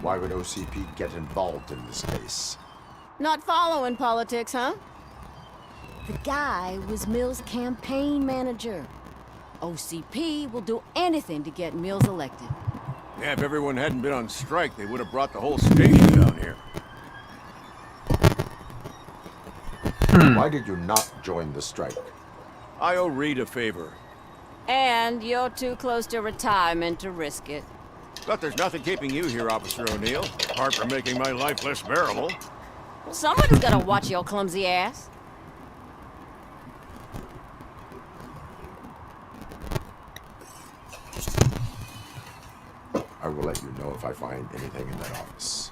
Why would OCP get involved in this case? Not following politics, huh? The guy was Mills' campaign manager. OCP will do anything to get Mills elected. Yeah, if everyone hadn't been on strike, they would have brought the whole station down here. Why did you not join the strike? I owe Reed a favor. And you're too close to retirement to risk it. But there's nothing keeping you here, Officer O'Neill, apart from making my life less bearable. Well, somebody's gotta watch your clumsy ass. I will let you know if I find anything in that office.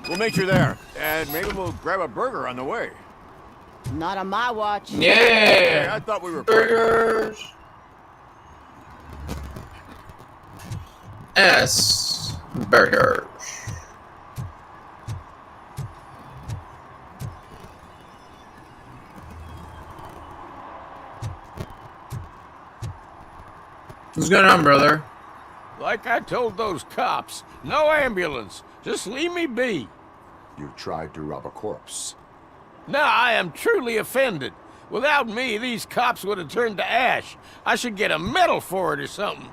We'll meet you there, and maybe we'll grab a burger on the way. Not on my watch. Hey, Yeah! I thought we were... Burgers! S. Burgers. What's going on, brother? Like I told those cops, no ambulance. Just leave me be. You tried to rob a corpse. Now I am truly offended. Without me, these cops would have turned to ash. I should get a medal for it or something.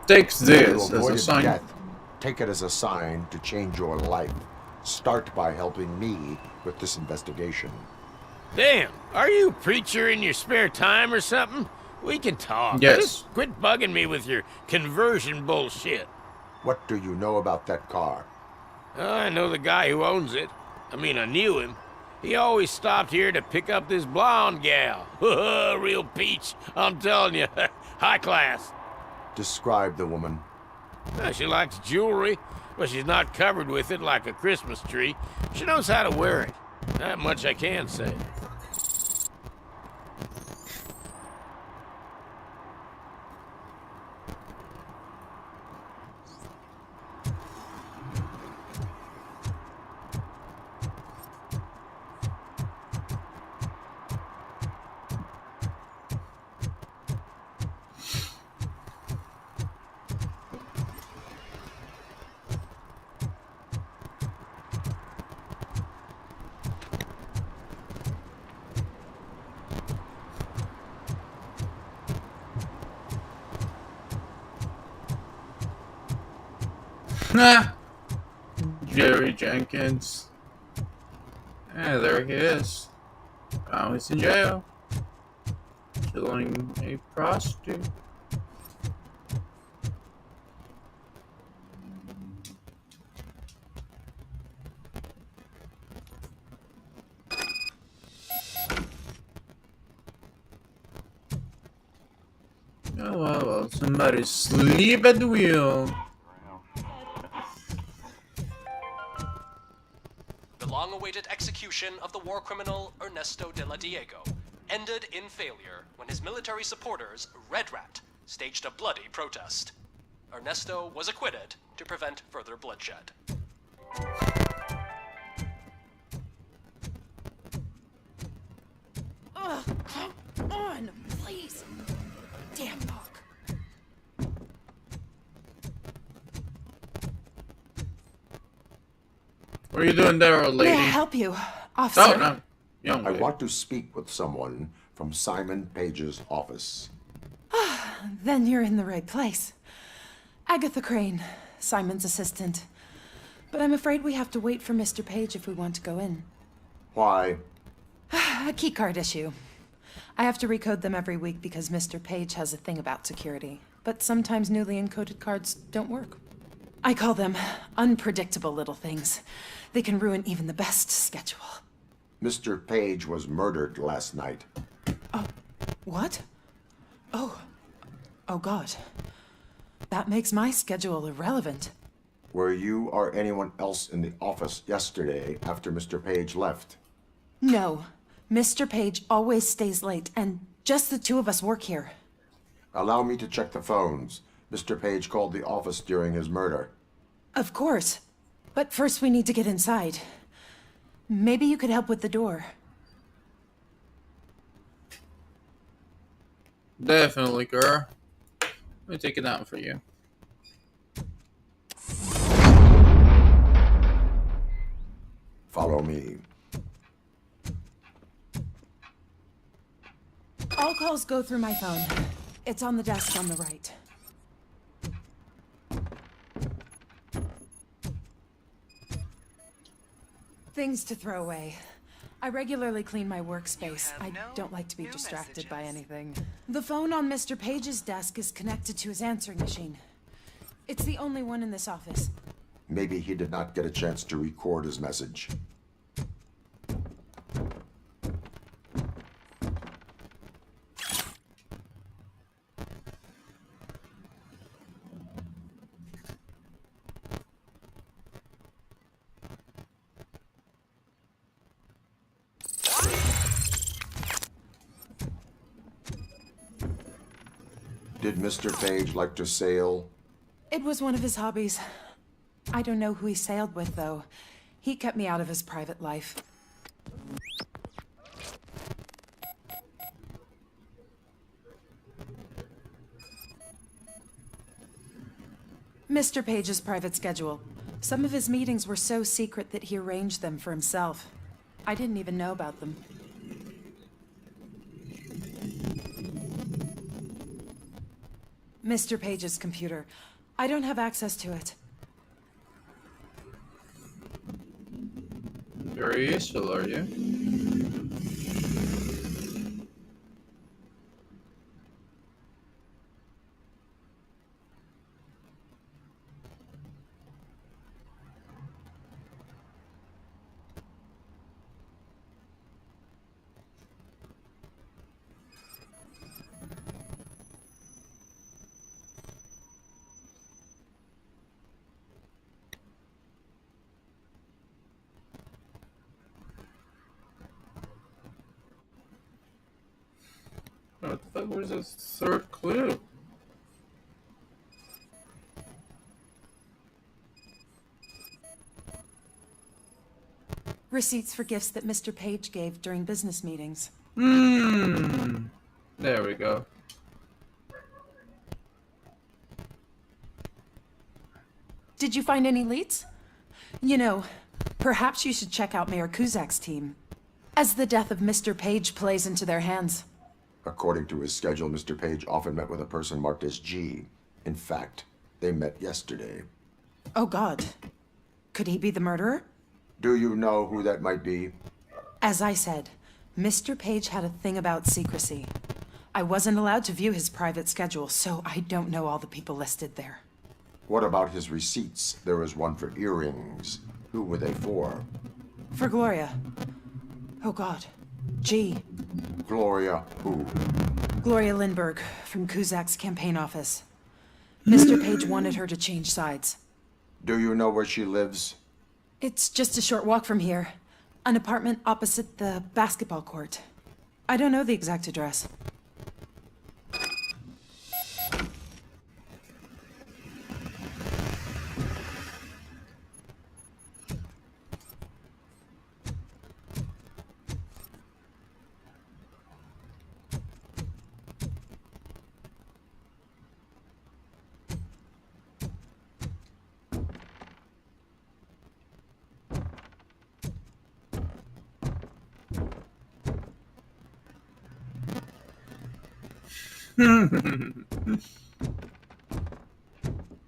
Takes You this as a avoided sign. death. Take it as a sign to change your life. Start by helping me with this investigation. Damn, are you a preacher in your spare time or something? We can talk. Yes. Just quit bugging me with your conversion bullshit. What do you know about that car? I know the guy who owns it. I mean, I knew him. He always stopped here to pick up this blonde gal. Real peach, I'm telling you. High class. Describe the woman. She likes jewelry, but she's not covered with it like a Christmas tree. She knows how to wear it. That much I can say. Nah. Jerry Jenkins. Yeah, there he is. Now he's in jail. Killing a prostitute. Oh well, somebody sleep at the wheel. The long-awaited execution of the war criminal Ernesto de la Diego ended in failure when his military supporters, Red Rat, staged a bloody protest. Ernesto was acquitted to prevent further bloodshed. Ugh, come on, please. Damn Mark. What are you doing there, old lady? May I help you, officer? Oh, no. Young I lady. want to speak with someone from Simon Page's office. Then you're in the right place. Agatha Crane, Simon's assistant. But I'm afraid we have to wait for Mr. Page if we want to go in. Why? A keycard issue. I have to recode them every week because Mr. Page has a thing about security. But sometimes newly encoded cards don't work. I call them unpredictable little things. They can ruin even the best schedule. Mr. Page was murdered last night. What? Oh God. That makes my schedule irrelevant. Were you or anyone else in the office yesterday after Mr. Page left? No. Mr. Page always stays late, and just the two of us work here. Allow me to check the phones. Mr. Page called the office during his murder. Of course. But first we need to get inside. Maybe you could help with the door. Definitely, girl. Let me take it down for you. Follow me. All calls go through my phone. It's on the desk on the right. Things to throw away. I regularly clean my workspace. I don't like to be distracted by anything. The phone on Mr. Page's desk is connected to his answering machine. It's the only one in this office. Maybe he did not get a chance to record his message. Did Mr. Page like to sail? It was one of his hobbies. I don't know who he sailed with, though. He kept me out of his private life. Mr. Page's private schedule. Some of his meetings were so secret that he arranged them for himself. I didn't even know about them. Mr. Page's computer. I don't have access to it. Very useful, are you? What the fuck was this third clue? Receipts for gifts that Mr. Page gave during business meetings. There we go. Did you find any leads? You know, perhaps you should check out Mayor Kuzak's team, as the death of Mr. Page plays into their hands. According to his schedule, Mr. Page often met with a person marked as G. In fact, they met yesterday. Oh God. Could he be the murderer? Do you know who that might be? As I said, Mr. Page had a thing about secrecy. I wasn't allowed to view his private schedule, so I don't know all the people listed there. What about his receipts? There was one for earrings. Who were they for? For Gloria. Oh God. G. Gloria who? Gloria Lindbergh, from Kuzak's campaign office. Mr. Page wanted her to change sides. Do you know where she lives? It's just a short walk from here. An apartment opposite the basketball court. I don't know the exact address.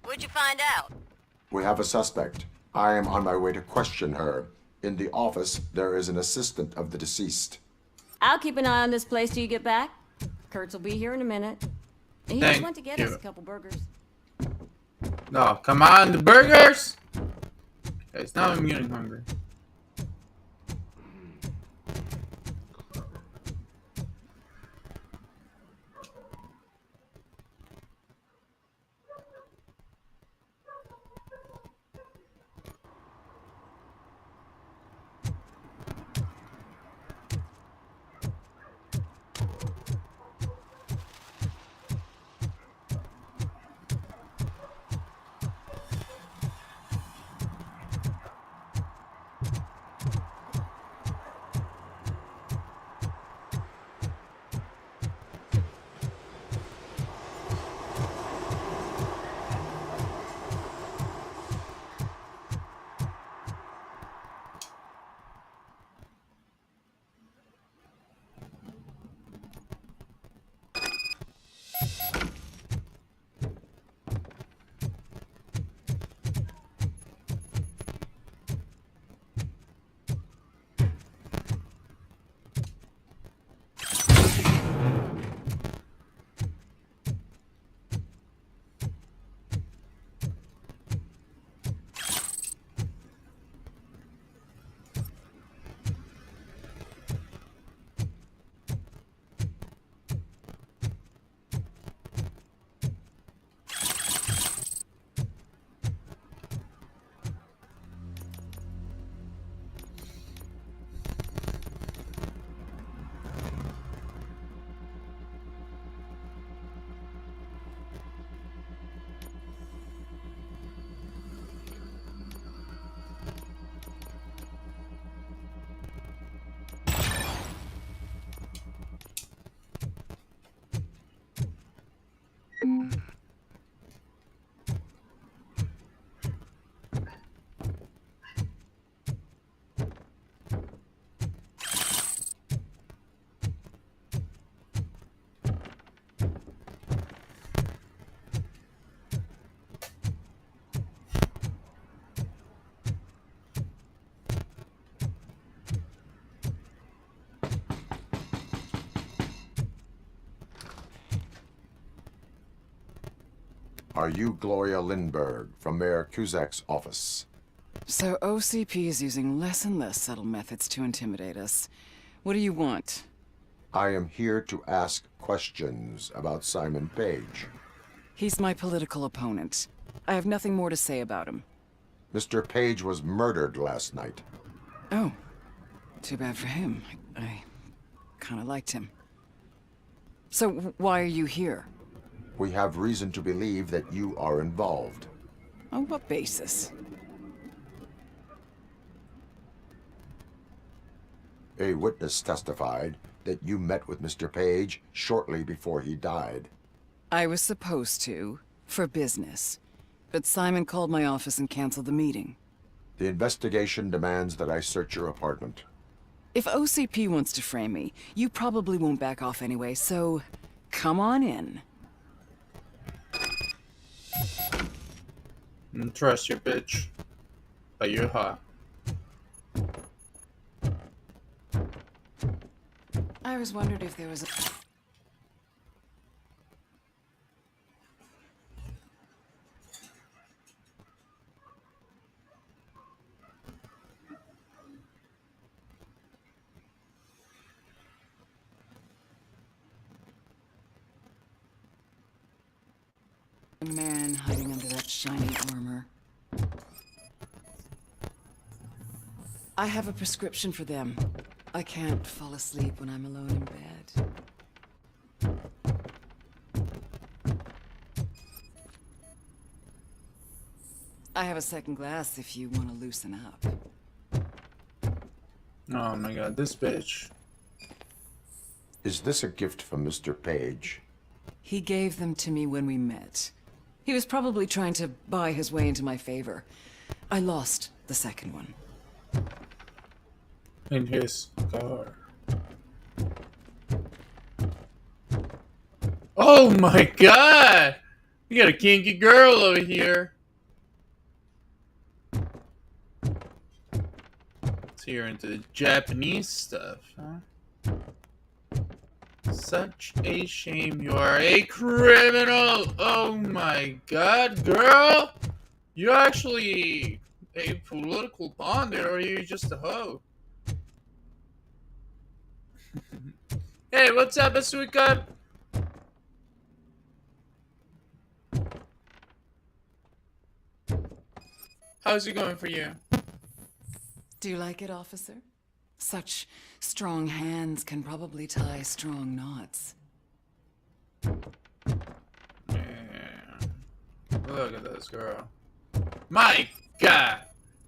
What'd you find out? We have a suspect. I am on my way to question her. In the office, there is an assistant of the deceased. I'll keep an eye on this place till you get back. Kurtz will be here in a minute. He Thank just went to get you. us a couple burgers. No, come on, the burgers! Guys, now I'm getting hungry. Are you Gloria Lindbergh from Mayor Cusack's office? So OCP is using less and less subtle methods to intimidate us. What do you want? I am here to ask questions about Simon Page. He's my political opponent. I have nothing more to say about him. Mr. Page was murdered last night. Oh, too bad for him. I kind of liked him. So why are you here? We have reason to believe that you are involved. On what basis? A witness testified that you met with Mr. Page shortly before he died. I was supposed to, for business. But Simon called my office and canceled the meeting. The investigation demands that I search your apartment. If OCP wants to frame me, you probably won't back off anyway, so come on in. Don't trust your bitch. But you're hot. I was wondering if there was a man hiding under that shiny armor. I have a prescription for them. I can't fall asleep when I'm alone in bed. I have a second glass if you want to loosen up. Oh my god, this bitch. Is this a gift from Mr. Page? He gave them to me when we met. He was probably trying to buy his way into my favor. I lost the second one. In his car. Oh my god! You got a kinky girl over here. So you're into the Japanese stuff, huh? Such a shame you are a criminal! Oh my god, girl! You're actually a political bonder, or are you just a hoe? Hey, what's up, Asuka? How's it going for you? Do you like it, officer? Such strong hands can probably tie strong knots. Yeah. Look at this girl. My god!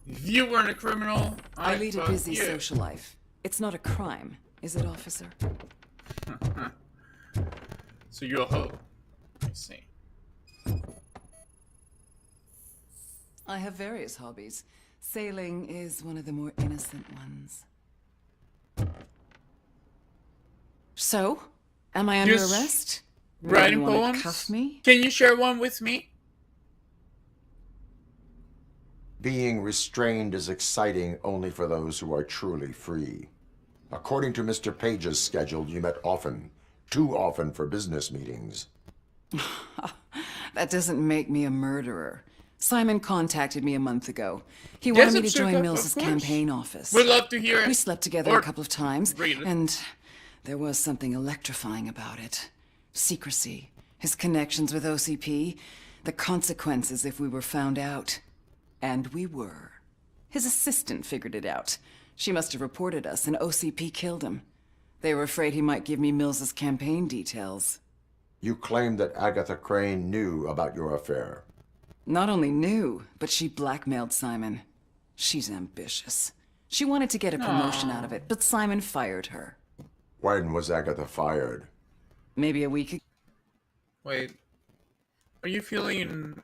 If you weren't a criminal, I lead a fuck busy you. social life. It's not a crime, is it, officer? So you're a hoe. I see. I have various hobbies. Sailing is one of the more innocent ones. So, am I under Yes. arrest? Writing You wanna poems? cuff me? Can you share one with me? Being restrained is exciting only for those who are truly free. According to Mr. Page's schedule, you met often. Too often for business meetings. That doesn't make me a murderer. Simon contacted me a month ago. He Yes, wanted me to it's your join cup, Mills's of course. campaign office. We'd love to hear it. We slept together Or a couple of times, read it. and there was something electrifying about it. Secrecy, his connections with OCP, the consequences if we were found out. And we were. His assistant figured it out. She must have reported us, and OCP killed him. They were afraid he might give me Mills's campaign details. You claim that Agatha Crane knew about your affair. Not only knew, but she blackmailed Simon. She's ambitious. She wanted to get a promotion out of it, but Simon fired her. When was Agatha fired? Maybe a week ago. Wait. Are you feeling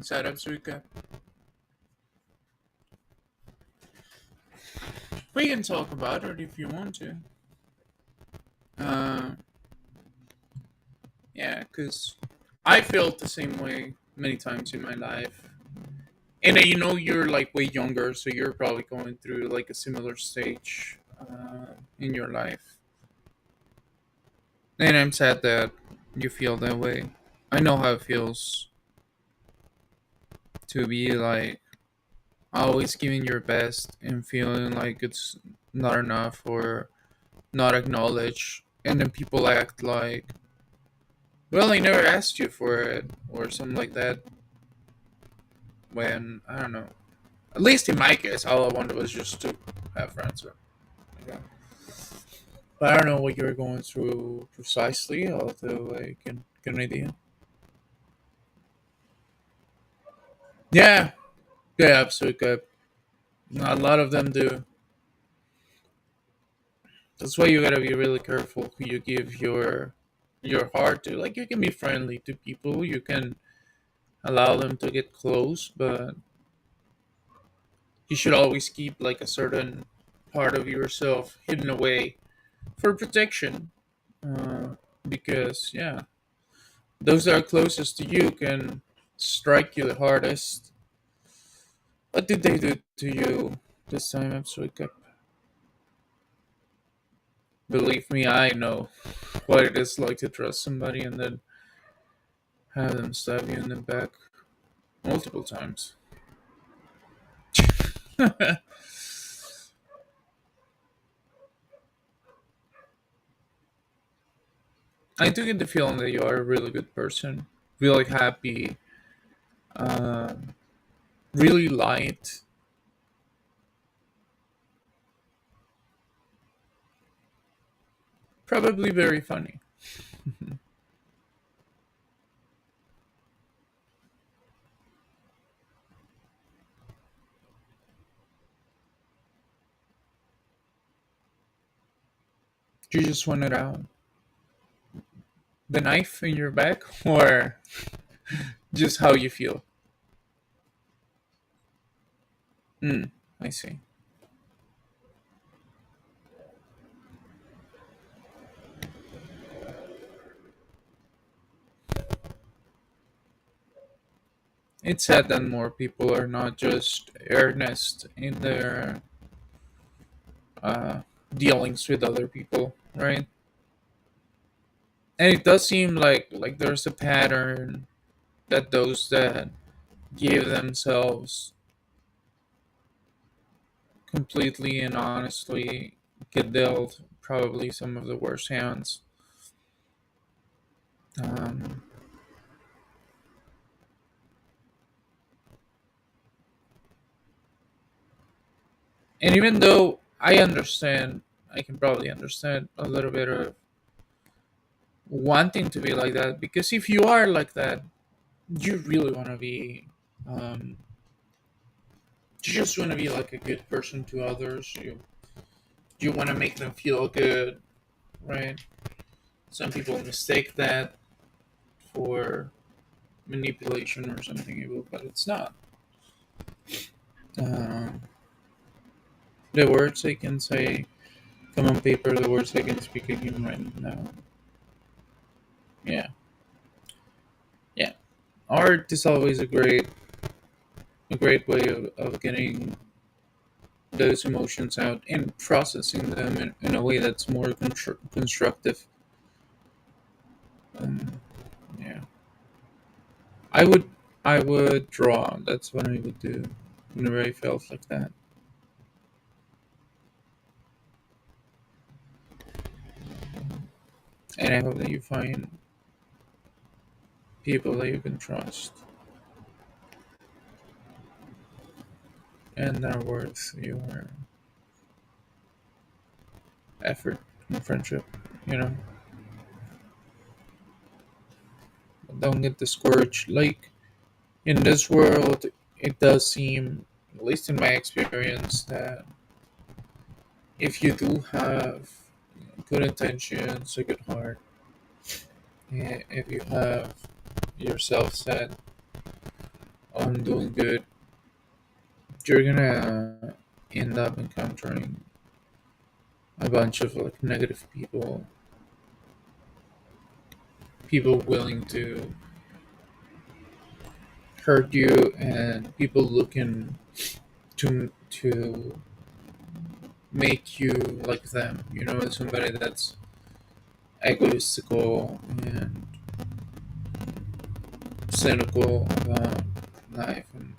sad, Asuka? We can talk about it if you want to. Yeah, because I felt the same way many times in my life. And you know you're like way younger, so you're probably going through like a similar stage in your life. And I'm sad that you feel that way. I know how it feels. to be like always giving your best and feeling like it's not enough or not acknowledged, and then people act like, well, I never asked you for it or something like that. When I don't know, at least in my case, all I wanted was just to have friends. Or, okay. But I don't know what you're going through precisely, although I can get an idea. Yeah, yeah, absolutely. A lot of them do. That's why you gotta be really careful who you give your heart to. Like you can be friendly to people, you can allow them to get close, but you should always keep like a certain part of yourself hidden away for protection. Uh, because yeah, those that are closest to you can strike you the hardest. What did they do to you this time, Absolute? Believe me, I know what it is like to trust somebody and then have them stab you in the back multiple times. I do get the feeling that you are a really good person, really happy, um, really light. Probably very funny. You just want it out. The knife in your back, or just how you feel? Hmm, I see. It's sad that more people are not just earnest in their uh, dealings with other people, right? And it does seem like there's a pattern that those that give themselves completely and honestly get dealt probably some of the worst hands. Um, and even though I understand, I can probably understand a little bit of wanting to be like that, because if you are like that, you really want to be. Um, you just want to be like a good person to others. You want to make them feel good, right? Some people mistake that for manipulation or something evil, but it's not. Um, the words I can say come on paper, the words I can speak again right now. Yeah, yeah. Art is always a great way of getting those emotions out and processing them in a way that's more constructive. Um, yeah, I would I would draw. That's what I would do whenever I felt like that. And I hope that you find people that you can trust and that are worth your effort and friendship. You know, don't get discouraged. Like in this world, it does seem, at least in my experience, that if you do have good intentions, a good heart, and if you have yourself set on doing good, you're gonna end up encountering a bunch of like negative people willing to hurt you, and people looking to make you like them. You know, somebody that's egotistical and cynical about life and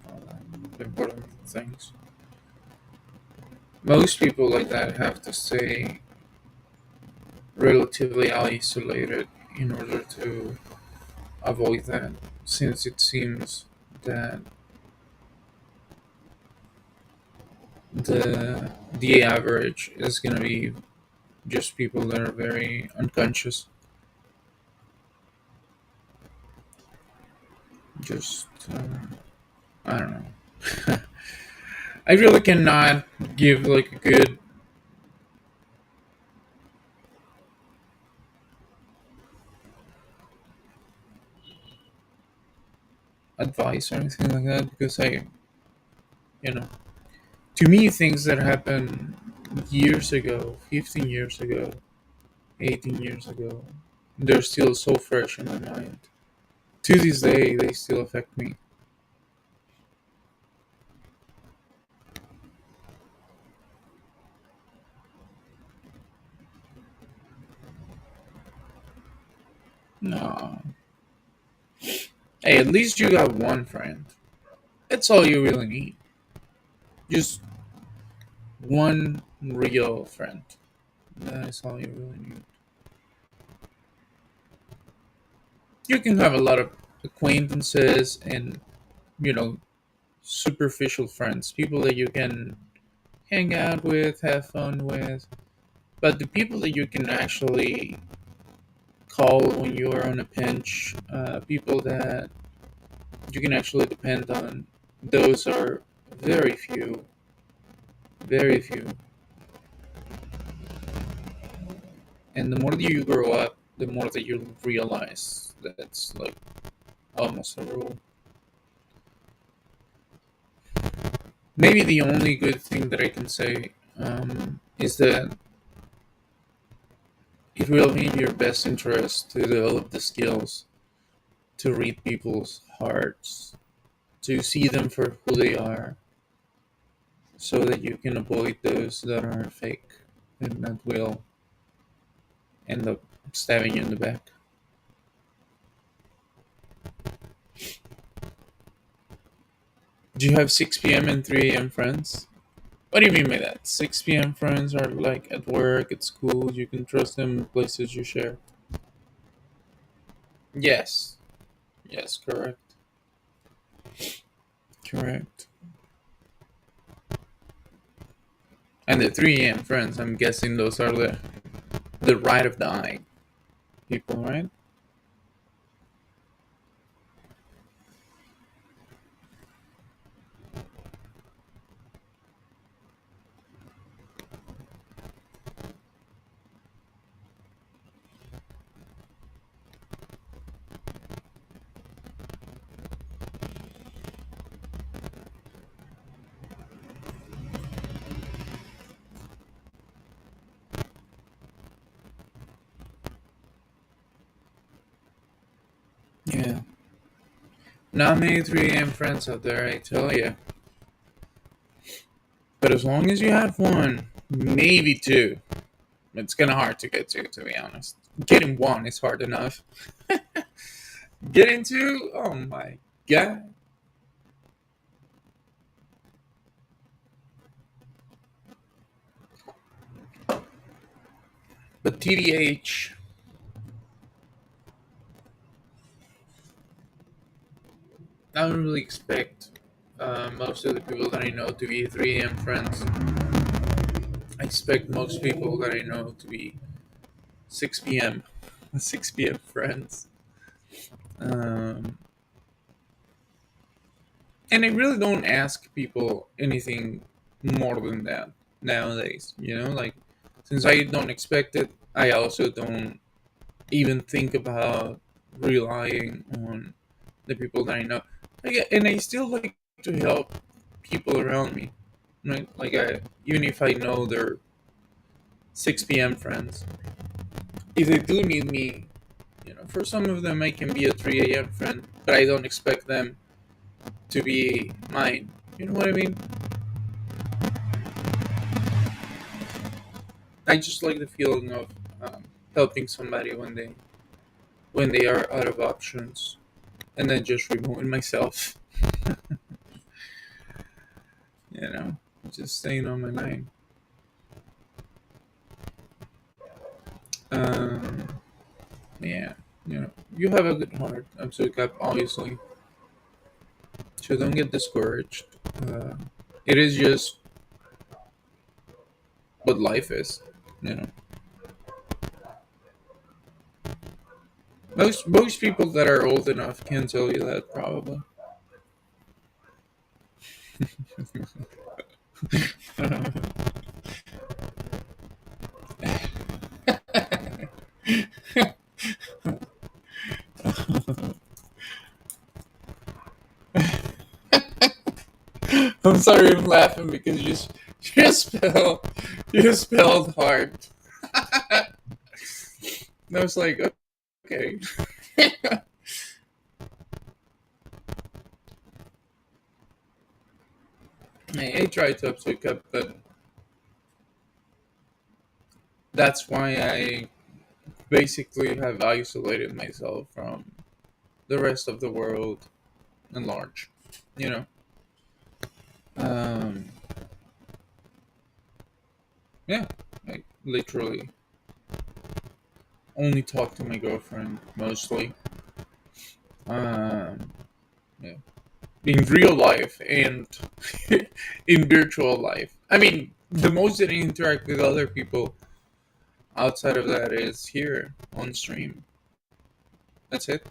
all that, the important things. Most people like that have to stay relatively isolated in order to avoid that, since it seems that the average is going to be just people that are very unconscious. Just I don't know. I really cannot give like a good advice or anything like that, because you know, to me, things that happened years ago, 15 years ago, 18 years ago, they're still so fresh in my mind. To this day, they still affect me. No. Hey, at least you got one friend. That's all you really need. Just one real friend. That is all you really need. You can have a lot of acquaintances and, you know, superficial friends, people that you can hang out with, have fun with. But the people that you can actually call when you are on a pinch, people that you can actually depend on, those are very few. Very few. And the more that you grow up, the more that you realize that's like almost a rule. Maybe the only good thing that I can say is that it will be in your best interest to develop the skills to read people's hearts, to see them for who they are, so that you can avoid those that are fake and that will end up stabbing you in the back. Do you have 6 p.m. and 3 a.m. friends? What do you mean by that? 6 p.m. friends are like at work, at school, you can trust them in places you share. Yes. Yes, correct. Correct. And the 3 a.m. friends, I'm guessing those are the ride of dying people, right? Yeah. Not many 3 a.m. friends out there, I tell you. But as long as you have one, maybe two, it's kind of hard to get to be honest. Getting one is hard enough. Getting two, oh my god. But TDH, I don't really expect most of the people that I know to be 3 a.m. friends. I expect most people that I know to be 6 p.m. 6 p.m. friends. Um, and I really don't ask people anything more than that nowadays. You know, like, since I don't expect it, I also don't even think about relying on the people that I know. And I still like to help people around me, right? Like, even if I know they're 6 p.m. friends, if they do need me, you know, for some of them I can be a 3 a.m. friend, but I don't expect them to be mine. You know what I mean? I just like the feeling of helping somebody when they are out of options. and then just removing myself. You know, just staying on my mind. Um, yeah, you know, you have a good heart, Absolute Cap, obviously. So don't get discouraged. Uh, it is just what life is, you know. Most people that are old enough can tell you that probably. I'm sorry, I'm laughing because you spelled hard. And I was like, okay. I tried to upspeak up, but that's why I basically have isolated myself from the rest of the world in large. You know, um, yeah, I literally only talk to my girlfriend mostly. Um, yeah, in real life and in virtual life. I mean, the most that I interact with other people outside of that is here on stream. That's it.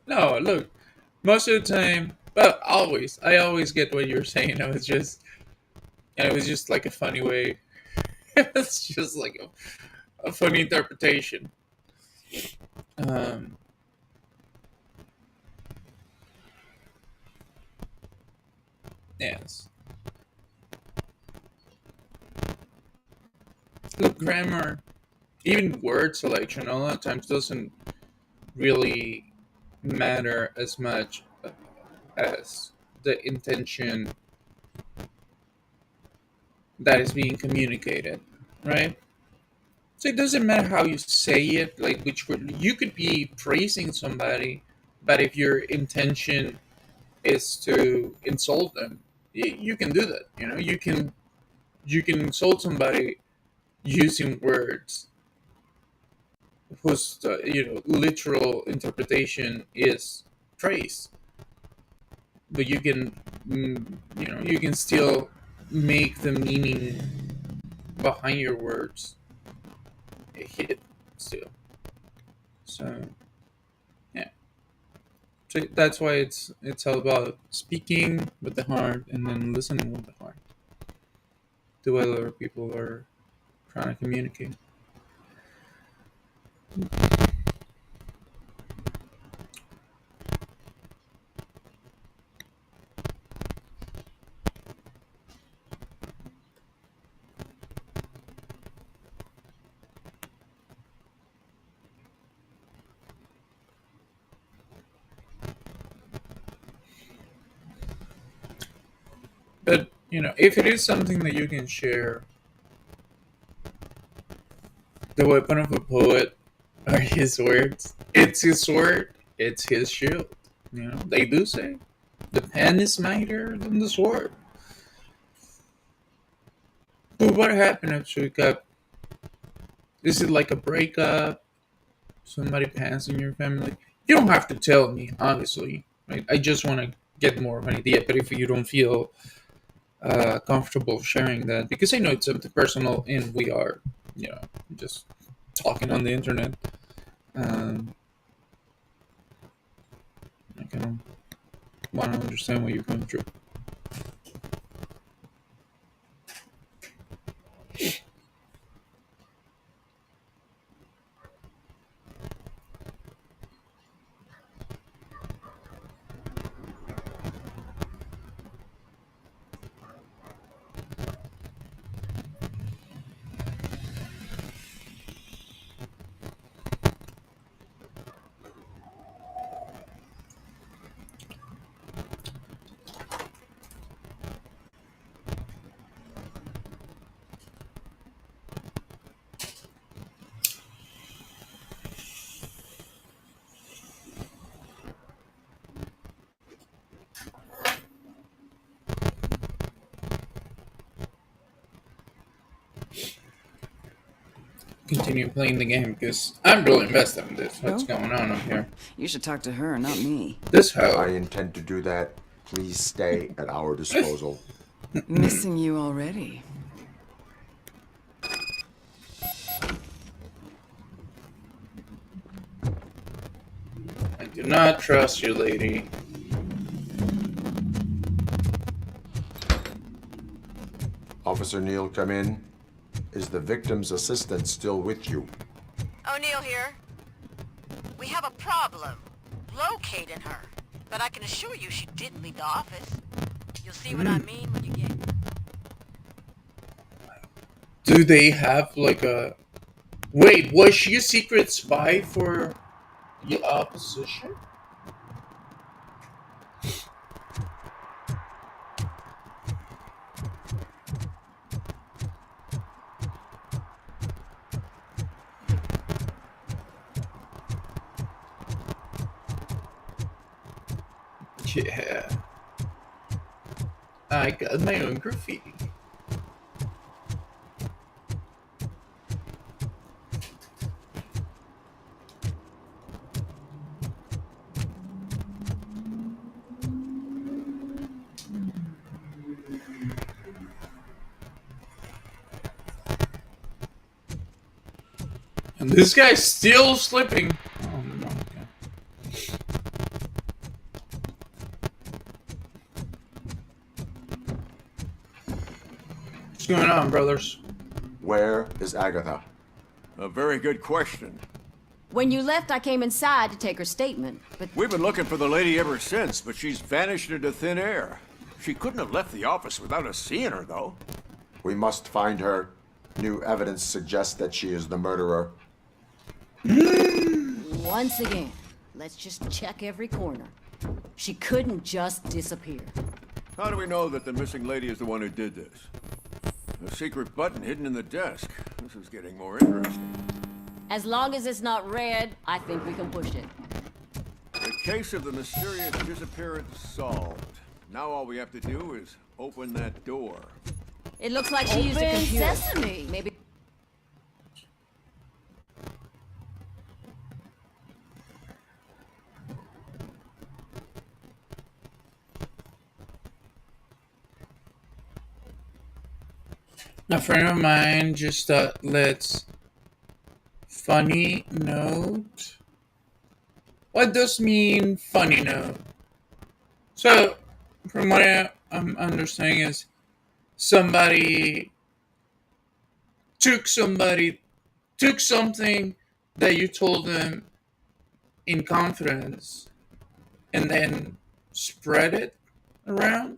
No, look, most of the time, well, always, I always get what you're saying. It was just like a funny way. It's just like a funny interpretation. Um, yes. Look, grammar, even word selection, a lot of times doesn't really matter as much as the intention that is being communicated, right? So it doesn't matter how you say it, like which word. You could be praising somebody, but if your intention is to insult them, you can do that. You know, you can insult somebody using words whose literal interpretation is praise, but you can you can still make the meaning behind your words hit still. So yeah, so that's why it's all about speaking with the heart and then listening with the heart to what other people are trying to communicate. But you know, if it is something that you can share, the weapon of a poet are his words. It's his sword. It's his shield. You know, they do say the pen is mightier than the sword. But what happened at Suicap? Is it like a breakup? Somebody passed in your family? You don't have to tell me, obviously. Right? I just want to get more of an idea. But if you don't feel comfortable sharing that, because I know it's something personal, and we are, you know, just talking on the internet. I kind of want to understand what you're going through. continue playing the game because I'm really invested in this. What's going on up here? You should talk to her, not me. This I hoe. intend to do that. Please stay at our disposal. Missing you already. I do not trust you, lady. Officer Neal, come in. Is the victim's assistant still with you? O'Neill here. We have a problem locating her, but I can assure you she didn't leave the office. You'll see what I mean when you get... Do they have like a... Wait, was she a secret spy for the opposition? Yeah. I got my own graffiti. And this guy's still slipping. Oh no, okay. What's going on, brothers? Where is Agatha? A very good question. When you left, I came inside to take her statement, but We've been looking for the lady ever since, but she's vanished into thin air. She couldn't have left the office without us seeing her, though. We must find her. New evidence suggests that she is the murderer. Once again, let's just check every corner. She couldn't just disappear. How do we know that the missing lady is the one who did this? A secret button hidden in the desk. This is getting more interesting. as long as it's not red, I think we can push it. The case of the mysterious disappearance solved. Now all we have to do is open that door. It looks like she used a Open computer. sesame. Maybe. A friend of mine just let's funny note. What does mean funny note? So, from what I'm understanding is somebody took something that you told them in confidence and then spread it around.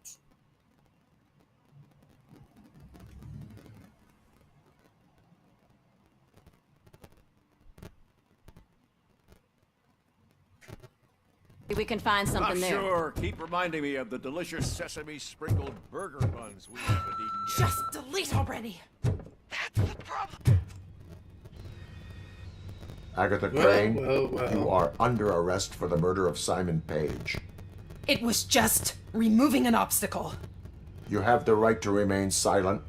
We can find something there. Sure. Keep reminding me of the delicious sesame sprinkled burger buns we haven't eaten yet. Just delete already. Agatha Well, Crane, well. you are under arrest for the murder of Simon Page. It was just removing an obstacle. You have the right to remain silent.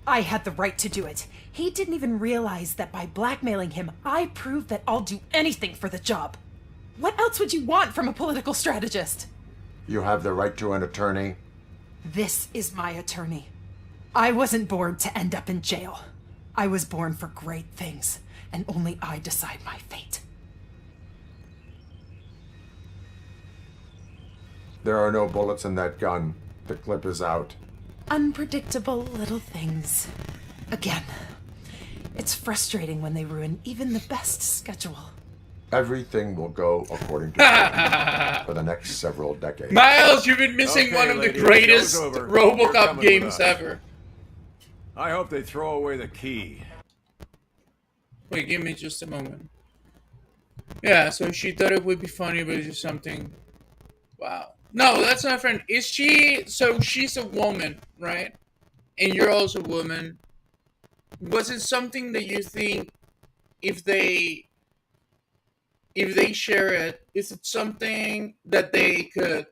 I had the right to do it. He didn't even realize that by blackmailing him, I proved that I'll do anything for the job. What else would you want from a political strategist? You have the right to an attorney. This is my attorney. I wasn't born to end up in jail. I was born for great things, and only I decide my fate. There are no bullets in that gun. The clip is out. Unpredictable little things. Again, it's frustrating when they ruin even the best schedule. Everything will go according to plan for the next several decades. Miles, you've been missing Okay, one of the lady, greatest show's over. You're RoboCop coming with games us. ever. I hope they throw away the key. Wait, give me just a moment. Yeah, so she thought it would be funny, but it's just something. Wow. No, that's not friend. Is she? So she's a woman, right? And you're also a woman. Was it something that you think, if they share it, is it something that they could?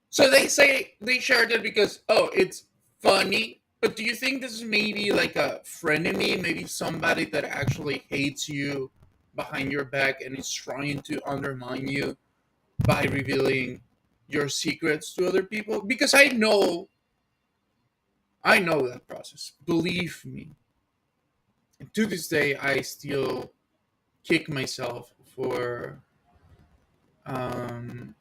So they say they shared it because, oh, it's funny, But do you think this is maybe like a frenemy, maybe somebody that actually hates you behind your back and is trying to undermine you by revealing your secrets to other people? Because I know that process. Believe me. And to this day, I still kick myself for um,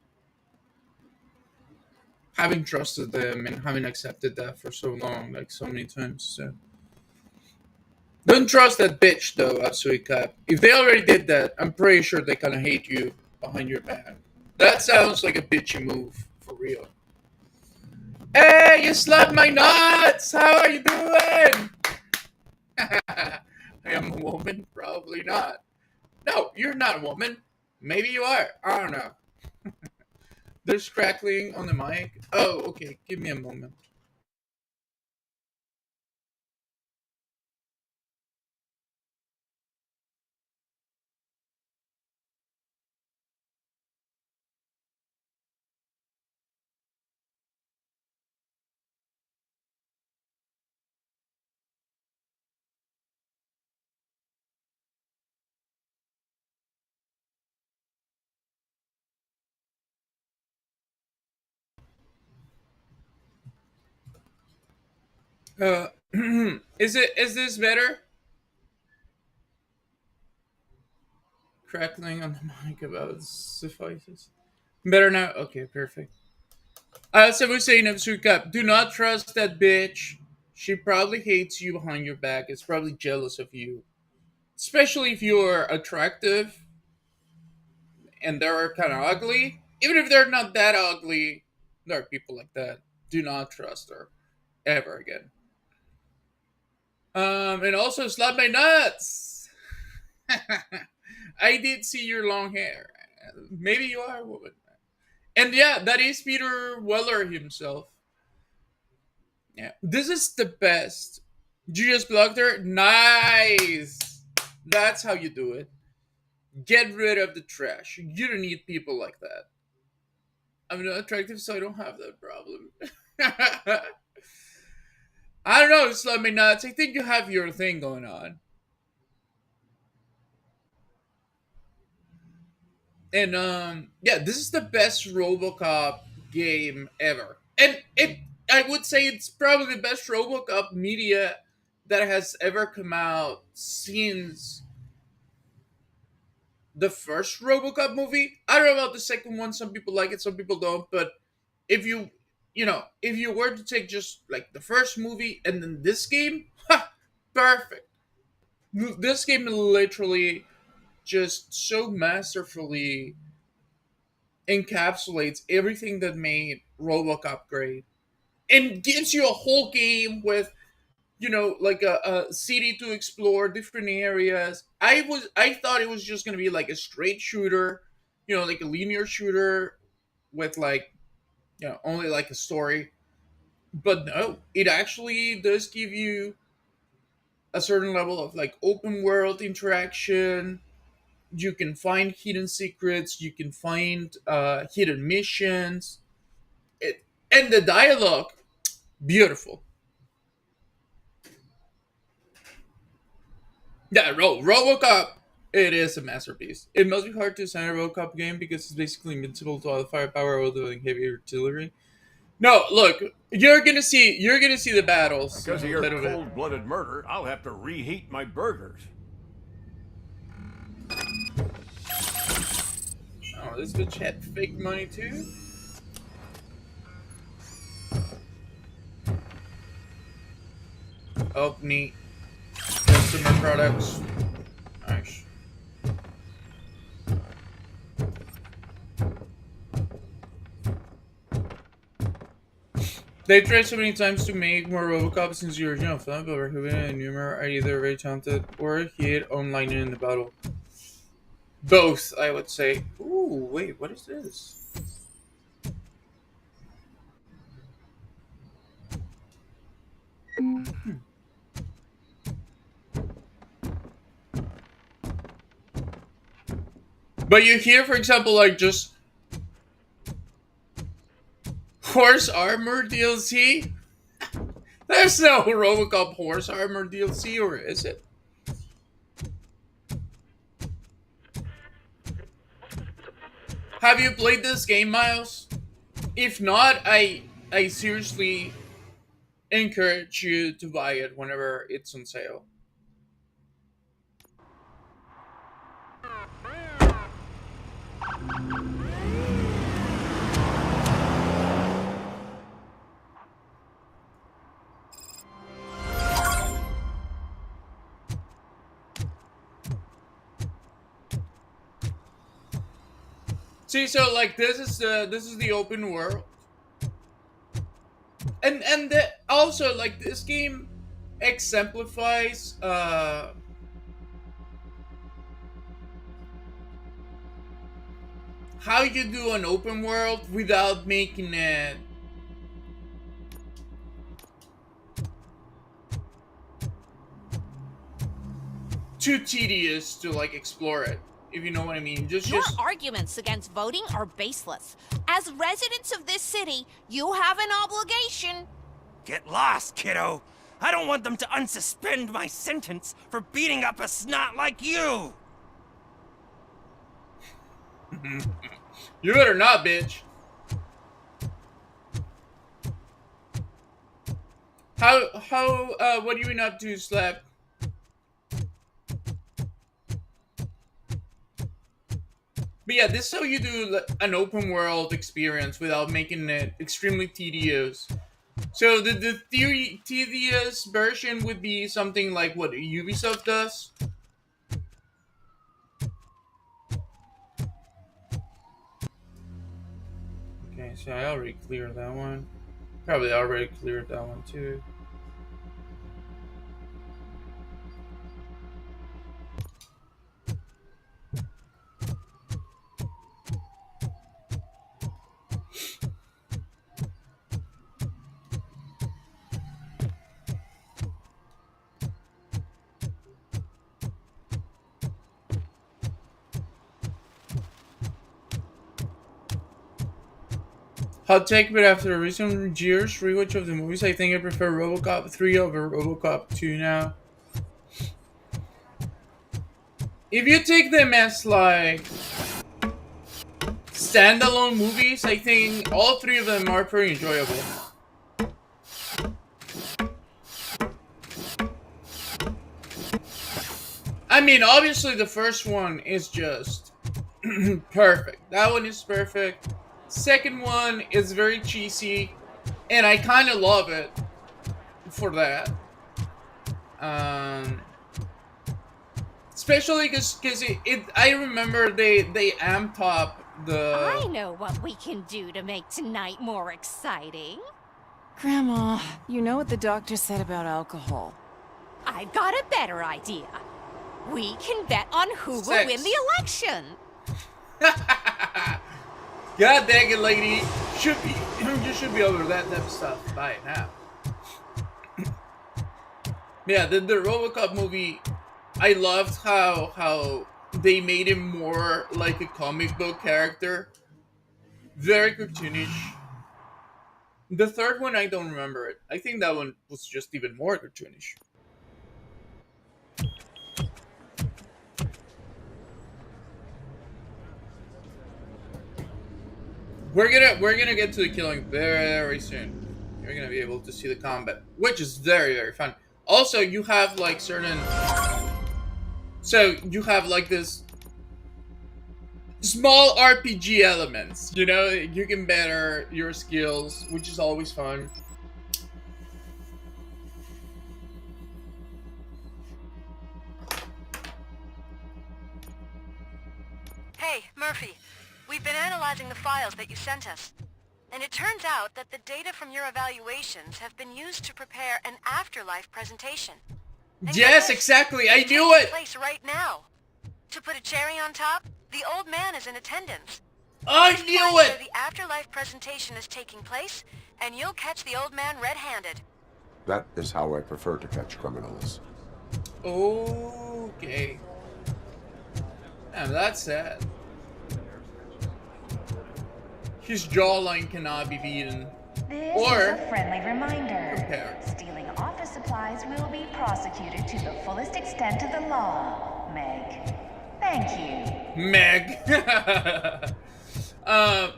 having trusted them and having accepted that for so long, like so many times. So don't trust that bitch though, Atsui Cap. If they already did that, I'm pretty sure they kind of hate you behind your back. That sounds like a bitchy move for real. Hey, you slapped my nuts! How are you doing? I am a woman? Probably not. No, you're not a woman. Maybe you are. I don't know. There's crackling on the mic. Oh, okay. Give me a moment. Uh, is this better? Crackling on the mic about suffices. Better now? Okay, perfect. So we're saying, Absurd, do not trust that bitch. She probably hates you behind your back. Is probably jealous of you. Especially if you're attractive and they're kind of ugly. Even if they're not that ugly, there are people like that. Do not trust her. Ever again. And also slap my nuts. I did see your long hair. Maybe you are a woman. And yeah, that is Peter Weller himself. Yeah, this is the best. You just blocked her? Nice! That's how you do it. Get rid of the trash. You don't need people like that. I'm not attractive, so I don't have that problem. I don't know, slap me nuts. I think you have your thing going on. And yeah, this is the best RoboCop game ever. And I would say it's probably the best RoboCop media that has ever come out since the first RoboCop movie. I don't know about the second one. Some people like it, some people don't. But if if you were to take just like the first movie and then this game, perfect. This game literally just so masterfully encapsulates everything that made RoboCop great and gives you a whole game with like a city to explore, different areas. I thought it was just gonna be like a straight shooter, like a linear shooter with like only like a story. But no, it actually does give you a certain level of like open world interaction. You can find hidden secrets, you can find hidden missions. And the dialogue, beautiful. Yeah, RoboCop, it is a masterpiece. It must be hard to design a RoboCop game because it's basically invincible to all the firepower other than heavy artillery. No, look, you're gonna see the battles. Because of your cold-blooded murder, I'll have to reheat my burgers. Oh, this bitch had fake money too? Oh, neat. Consumer products. Nice. They tried so many times to make more RoboCop since the original film, but Verhoeven and Newmer are either very talented or hid online in the battle. Both, I would say. Ooh, wait, what is this? But you hear, for example, like just Horse Armor DLC? That There's no RoboCop horse armor DLC, or is it? Have you played this game, Miles? If not, I seriously encourage you to buy it whenever it's on sale. See, so like this is the open world, and also like this game exemplifies how you do an open world without making it too tedious to like explore it. If you know what I mean. Your arguments against voting are baseless. As residents of this city, you have an obligation. Get lost, kiddo. I don't want them to unsuspend my sentence for beating up a snot like you. You better not, bitch. What are you been up to, Slap? But yeah, this is how you do an open world experience without making it extremely tedious. So the tedious version would be something like what Ubisoft does. Okay, so I already cleared that one. Probably already cleared that one too. Hot take, but after a recent year's rewatch of the movies, I think I prefer RoboCop 3 over RoboCop 2 now. If you take them as like standalone movies, I think all three of them are pretty enjoyable. I mean, obviously the first one is just perfect. That one is perfect. Second one is very cheesy, and I kind of love it for that. Especially because I remember they amped up the. I know what we can do to make tonight more exciting. Grandma, you know what the doctor said about alcohol. I've got a better idea. We can bet on who will Sex. win the election. God dang it, lady! You should be over that type of stuff by now. Yeah, the RoboCop movie, I loved how they made him more like a comic book character. Very cartoonish. The third one, I don't remember it. I think that one was just even more cartoonish. We're gonna get to the killing very soon. You're gonna be able to see the combat, which is very fun. Also, you have like certain. So you have like this small RPG elements. You know, you can better your skills, which is always fun. Hey, Murphy. We've been analyzing the files that you sent us. And it turns out that the data from your evaluations have been used to prepare an afterlife presentation. And Yes, this exactly. I is knew taking it. place right now. To put a cherry on top, the old man is in attendance. I This knew point where it. the afterlife presentation is taking place, and you'll catch the old man red-handed. That is how I prefer to catch criminals. Okay. Damn, that's sad. His jawline cannot be beaten. This Or is a friendly reminder. compare. Stealing office supplies will be prosecuted to the fullest extent of the law, Meg. Thank you. Meg.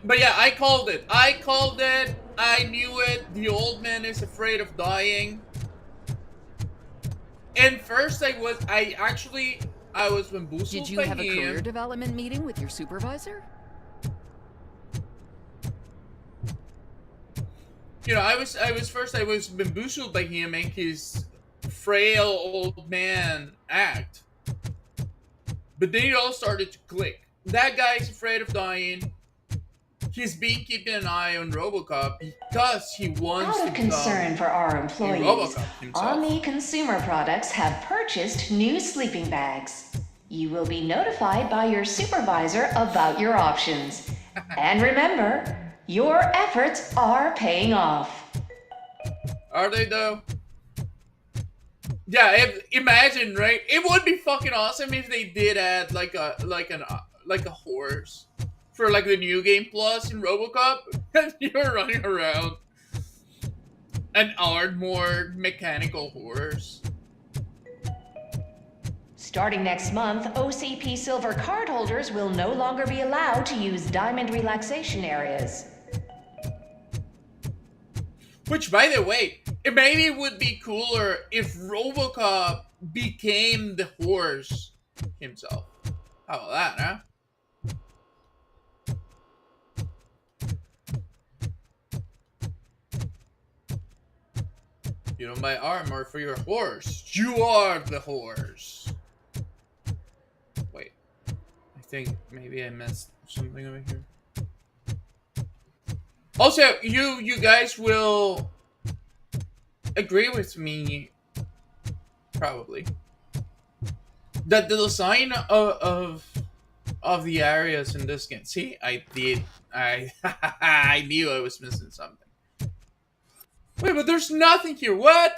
But yeah, I called it. I knew it. The old man is afraid of dying. And first I was bamboozled. Did you by have a him. career development meeting with your supervisor? You know, I was bamboozled by him and his frail old man act. But then it all started to click. That guy's afraid of dying. He's been keeping an eye on RoboCop because he wants Out of to concern become for our a employees, RoboCop himself. Omni Consumer Products have purchased new sleeping bags. You will be notified by your supervisor about your options. And remember, your efforts are paying off. Are they though? Yeah, imagine, right? It would be fucking awesome if they did add like a horse for like the new game plus in RoboCop, and you're running around an armored mechanical horse. Starting next month, OCP Silver cardholders will no longer be allowed to use diamond relaxation areas. Which, by the way, maybe it would be cooler if RoboCop became the horse himself. How about that, huh? You don't buy armor for your horse. You are the horse. Wait. I think maybe I missed something over here. Also, you guys will agree with me, probably, that the design of the areas in this game. See, I knew I was missing something. Wait, but there's nothing here. What?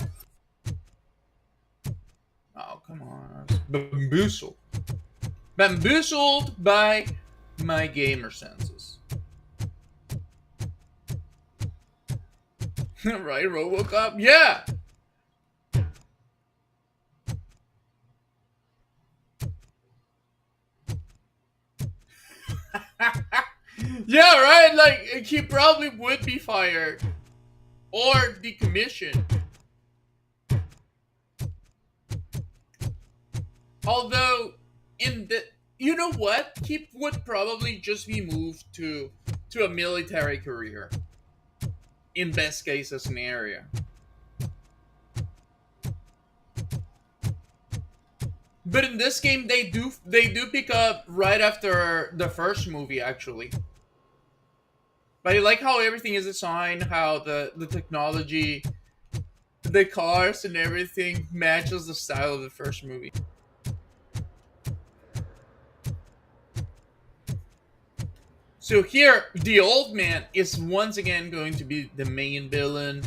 Oh, come on. I was bamboozled. Bamboozled by my gamer senses. Right, RoboCop? Yeah! Yeah, right? Like, he probably would be fired. Or decommissioned. Although, you know what? He would probably just be moved to a military career. In best case scenario. But in this game, they do pick up right after the first movie, actually. But I like how everything is designed, how the technology, the cars and everything matches the style of the first movie. So here, the old man is once again going to be the main villain.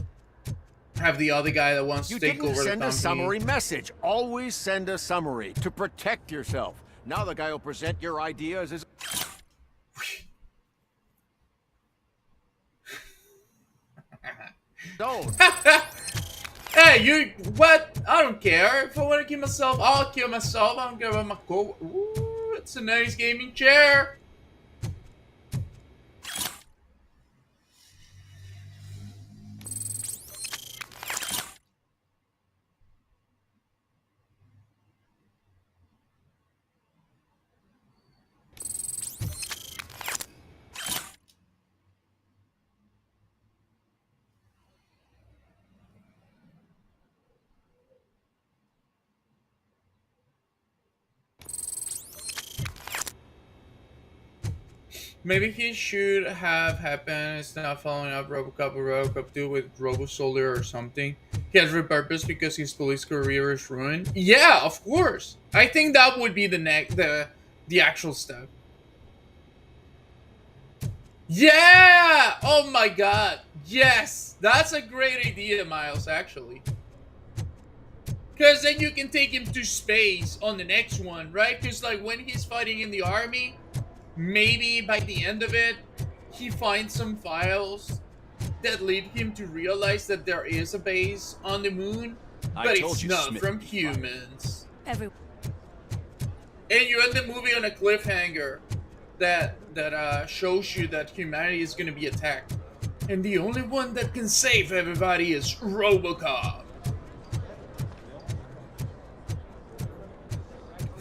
Have the other guy that wants to take over the company. You didn't send a summary message. Always send a summary to protect yourself. Now the guy will present your ideas as... Don't. Hey, you... What? I don't care. If I want to kill myself, I'll kill myself. I don't care about my co... Ooh, it's a nice gaming chair. Maybe he should have happened instead of following up RoboCop or RoboCop 2 with RoboSoldier or something. He has repurposed because his police career is ruined. Yeah, of course. I think that would be the actual step. Yeah! Oh my god. Yes! That's a great idea, Miles, actually. Because then you can take him to space on the next one, right? Because like when he's fighting in the army, maybe by the end of it, he finds some files that lead him to realize that there is a base on the moon, but it's not from humans. And you end the movie on a cliffhanger that shows you that humanity is going to be attacked, and the only one that can save everybody is RoboCop.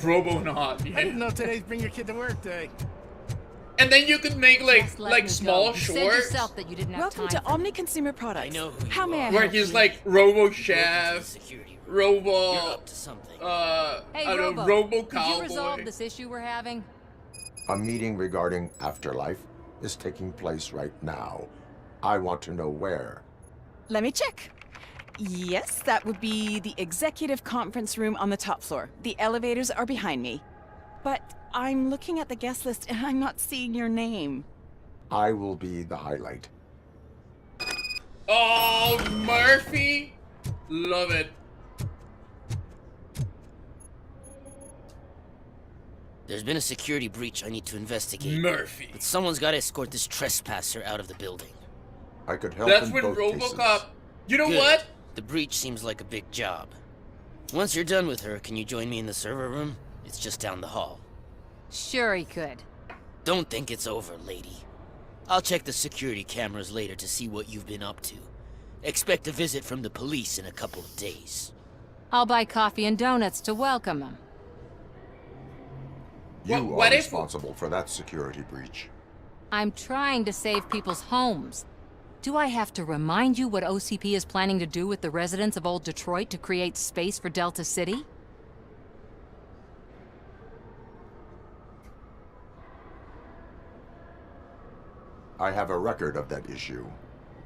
Robonaut. Yeah. I didn't know today's bring your kid to work day. And then you could make like small shorts. That you didn't have Welcome to Omni Consumer Products. I know who How you may I are. Where help he's you? like Robo Chef, Robo. You're up to something. Hey, I don't know, Robo, Robo could Cowboy. you resolve this issue we're having? A meeting regarding afterlife is taking place right now. I want to know where. Let me check. Yes, that would be the executive conference room on the top floor. The elevators are behind me. But I'm looking at the guest list and I'm not seeing your name. I will be the highlight. Oh, Murphy! Love it. There's been a security breach I need to investigate. Murphy. But someone's got to escort this trespasser out of the building. I could help That's in when both RoboCop. cases. You know Good. what? The breach seems like a big job. Once you're done with her, can you join me in the server room? It's just down the hall. Sure he could. Don't think it's over, lady. I'll check the security cameras later to see what you've been up to. Expect a visit from the police in a couple of days. I'll buy coffee and donuts to welcome him. You What are if- responsible for that security breach. I'm trying to save people's homes. Do I have to remind you what OCP is planning to do with the residents of Old Detroit to create space for Delta City? I have a record of that issue.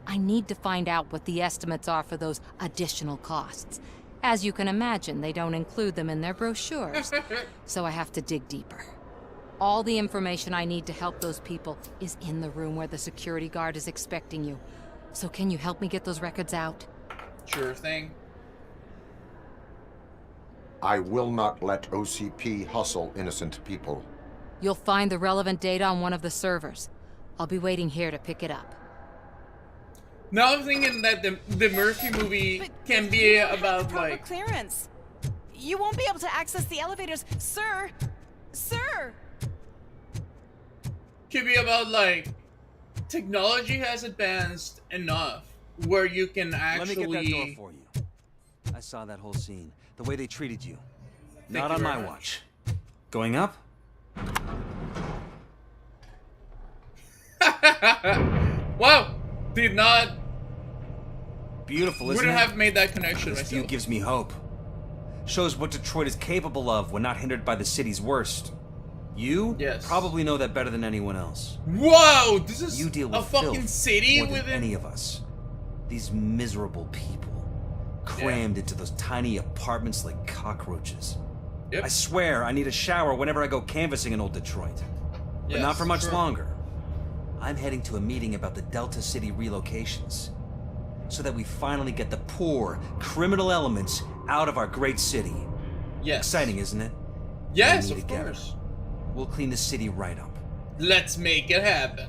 I need to find out what the estimates are for those additional costs. As you can imagine, they don't include them in their brochures, so I have to dig deeper. All the information I need to help those people is in the room where the security guard is expecting you. So can you help me get those records out? Sure thing. I will not let OCP hustle innocent people. You'll find the relevant data on one of the servers. I'll be waiting here to pick it up. Now I'm thinking that the Murphy movie can be You don't have about the proper like. clearance. You won't be able to access the elevators, sir. Sir. Could be about like technology has advanced enough where you can actually. Let me get that door for you. I saw that whole scene. The way they treated you. Not you on very my much. watch. Going up? Wow! Did not. Beautiful, isn't Wouldn't it? have made that connection This view myself. gives me hope. Shows what Detroit is capable of when not hindered by the city's worst. You probably know that better than anyone else. Whoa! This is You deal with a fucking filth city more than with any of us. These miserable people, crammed into those tiny apartments like cockroaches. I swear I need a shower whenever I go canvassing in old Detroit. But not for much longer. I'm heading to a meeting about the Delta City relocations. So that we finally get the poor, criminal elements out of our great city. Yes. Exciting, isn't it? Yes, We need of together. course. We'll clean the city right up. Let's make it happen.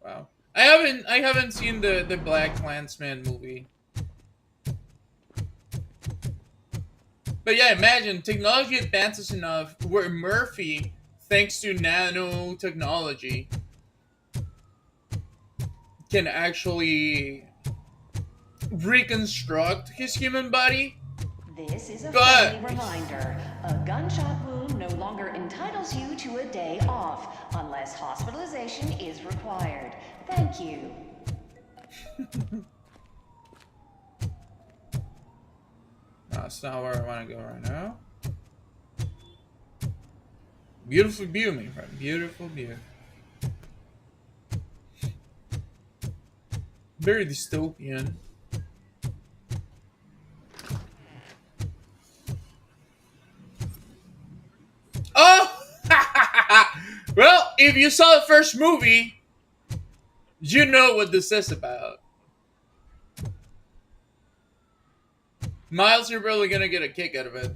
Wow. I haven't seen the Black Klansman movie. But yeah, imagine technology advances enough where Murphy, thanks to nanotechnology, can actually reconstruct his human body. This is a But- friendly reminder. A gunshot wound no longer entitles you to a day off, unless hospitalization is required. Thank you. That's not where I want to go right now. Beautiful view, my friend. Beautiful view. Very dystopian. Oh! Well, if you saw the first movie, you know what this is about. Miles, you're really gonna get a kick out of it.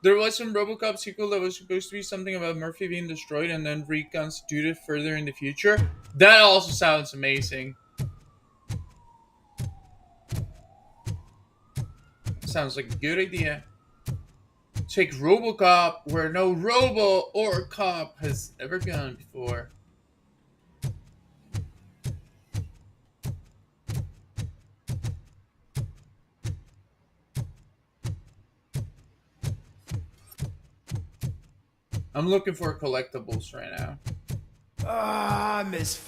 There was some RoboCop sequel that was supposed to be something about Murphy being destroyed and then reconstituted further in the future. That also sounds amazing. Sounds like a good idea. Take RoboCop where no Robo or Cop has ever gone before. I'm looking for collectibles right now. Ah, Miss.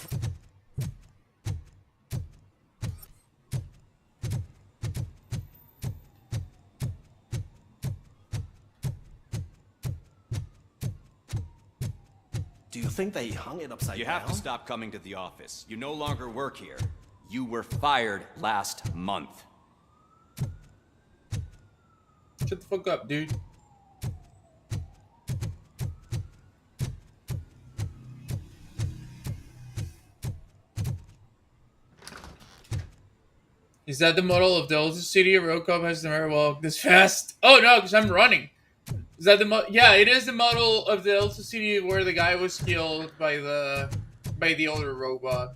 Do you think they hung it upside down? You have to stop coming to the office. You no longer work here. You were fired last month. Shut the fuck up, dude. Is that the model of Delta City? RoboCop has never walked this fast. Oh no, because I'm running. Is that the yeah? It is the model of the Delta City where the guy was killed by the older robot.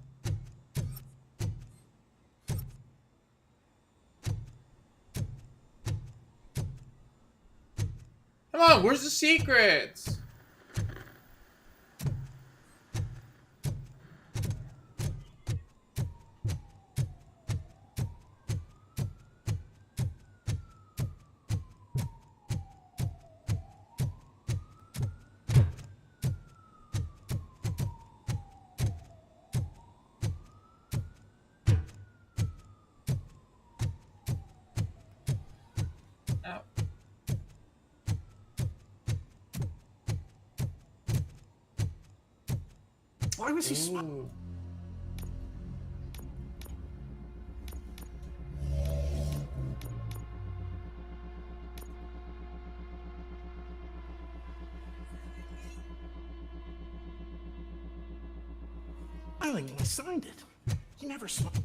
Come on, where's the secrets? Why was he smiling when he signed it? He never smiled.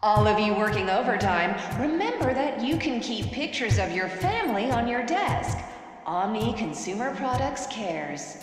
All of you working overtime, remember that you can keep pictures of your family on your desk. Omni Consumer Products cares.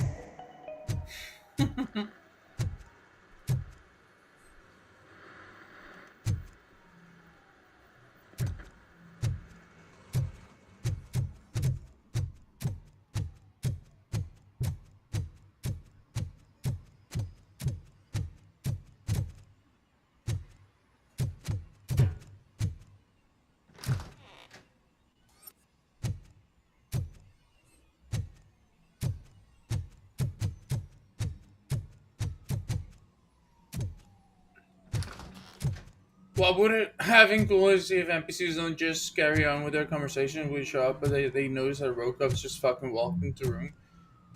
Well, wouldn't having coolers if NPCs don't just carry on with their conversation when we show up, but they notice that RoboCop's just fucking walked into the room?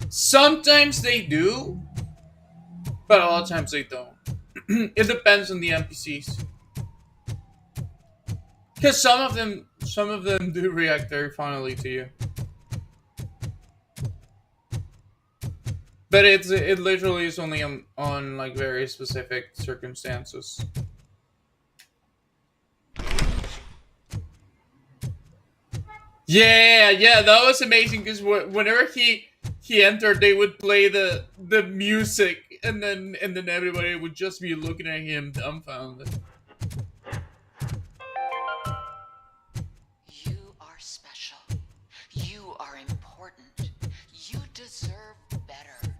Sometimes they do, but a lot of times they don't. It depends on the NPCs. Because some of them do react very funnily to you. But it literally is only on like very specific circumstances. Yeah, that was amazing because whenever he entered, they would play the music, and then everybody would just be looking at him dumbfounded. You are special. You are important. You deserve better.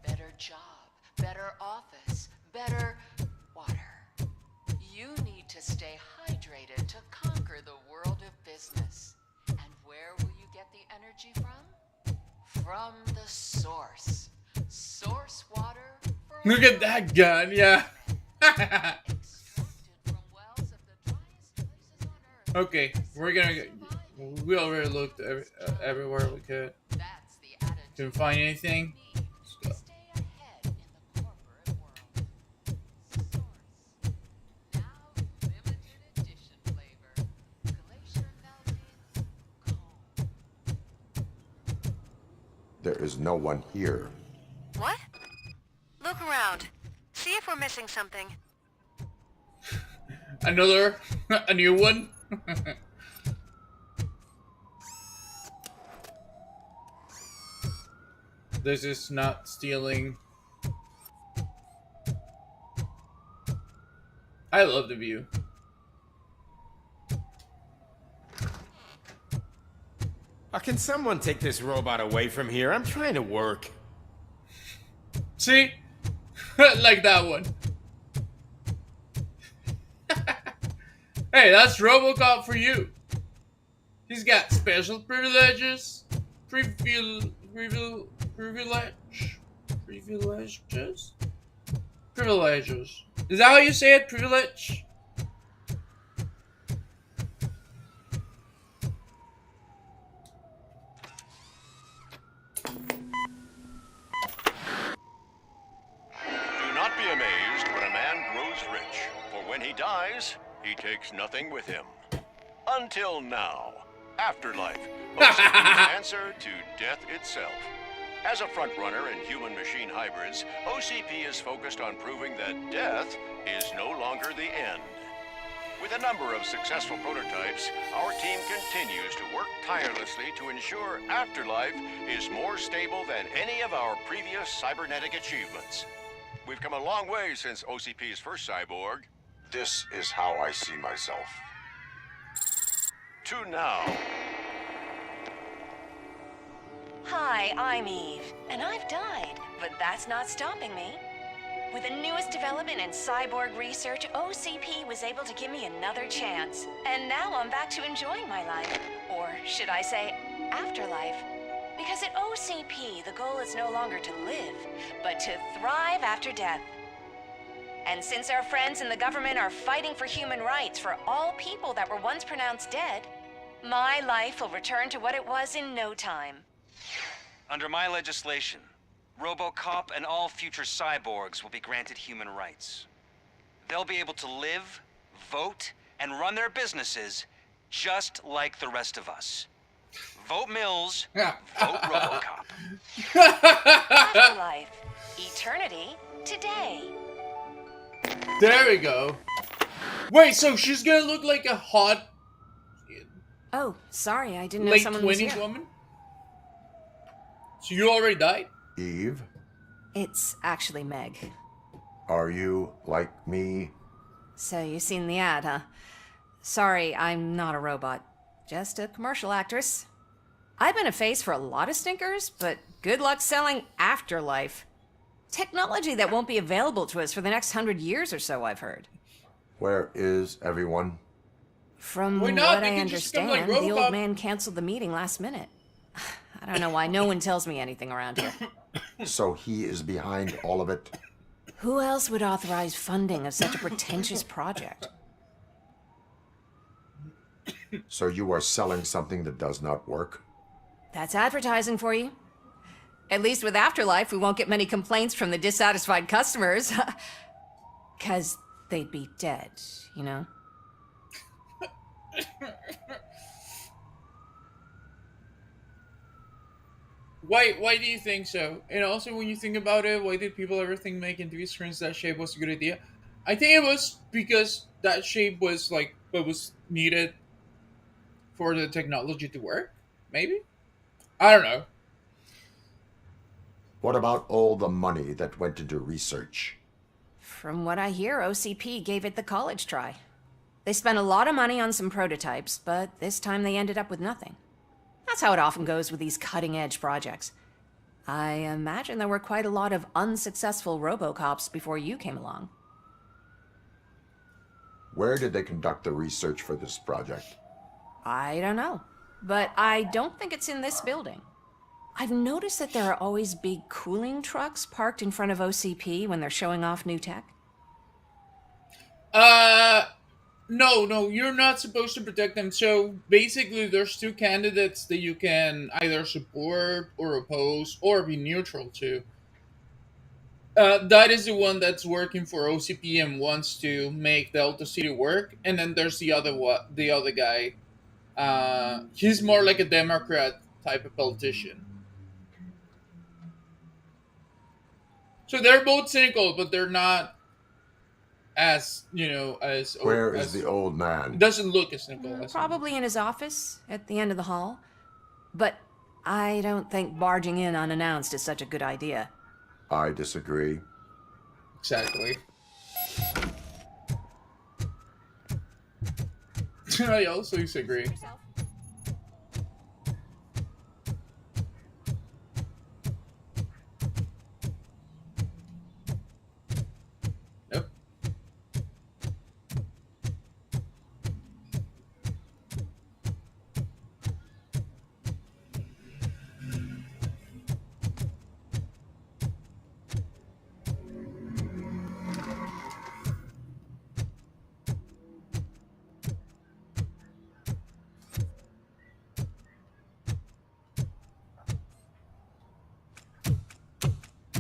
Better job, better office, better water. You need to stay hydrated to conquer the world of business. Where will you get the energy from? From the source. Source water. Look at that gun, yeah. Okay, we already looked everywhere we could. Didn't find anything. Let's go. there is no one here. What? Look around. See if we're missing something. A new one? This is not stealing. I love the view. Can someone take this robot away from here? I'm trying to work. See? Like that one. Hey, that's RoboCop for you. He's got special privileges. Privileges? Privileges. Is that how you say it? Privilege? Do not be amazed when a man grows rich, for when he dies, he takes nothing with him. Until now. Afterlife, OCP's answer to death itself. As a frontrunner in human-machine hybrids, OCP is focused on proving that death is no longer the end. With a number of successful prototypes, our team continues to work tirelessly to ensure Afterlife is more stable than any of our previous cybernetic achievements. We've come a long way since OCP's first cyborg. This is how I see myself. To now. Hi, I'm Eve, and I've died, but that's not stopping me. With the newest development in cyborg research, OCP was able to give me another chance. And now I'm back to enjoying my life. Or should I say, afterlife. Because at OCP, the goal is no longer to live, but to thrive after death. And since our friends in the government are fighting for human rights for all people that were once pronounced dead, my life will return to what it was in no time. Under my legislation, RoboCop and all future cyborgs will be granted human rights. They'll be able to live, vote, and run their businesses just like the rest of us. Vote Mills, vote RoboCop. Afterlife. Eternity. Today. There we go. Wait, so she's gonna look like a hot Oh, sorry, I didn't know late someone was 20s here. woman? So you already died? Eve, It's actually Meg. are you like me? So you seen the ad, huh? Sorry, I'm not a robot. Just a commercial actress. I've been a face for a lot of stinkers, but good luck selling Afterlife. Technology that won't be available to us for the next 100 years or so, I've heard. Where is everyone? From Why not? what They I can just come like understand, the RoboCop. old man canceled the meeting last minute. I don't know why no one tells me anything around here. So he is behind all of it? Who else would authorize funding of such a pretentious project? So you are selling something that does not work? That's advertising for you. At least with Afterlife, we won't get many complaints from the dissatisfied customers. 'Cause they'd be dead, you know? Why do you think so? And also, when you think about it, why did people ever think making TV screens that shape was a good idea? I think it was because that shape was like what was needed for the technology to work. Maybe? I don't know. What about all the money that went into research? From what I hear, OCP gave it the college try. They spent a lot of money on some prototypes, but this time they ended up with nothing. That's how it often goes with these cutting-edge projects. I imagine there were quite a lot of unsuccessful RoboCops before you came along. Where did they conduct the research for this project? I don't know, but I don't think it's in this building. I've noticed that there are always big cooling trucks parked in front of OCP when they're showing off new tech. No, you're not supposed to protect them. So basically, there's two candidates that you can either support or oppose or be neutral to. That is the one that's working for OCP and wants to make Delta City work, and then there's the other guy. He's more like a Democrat type of politician. So they're both cynical, but they're not as, as... Where as, is the old man? It doesn't look as cynical as Probably in his office at the end of the hall. But I don't think barging in unannounced is such a good idea. I disagree. Exactly. I also disagree. Yep.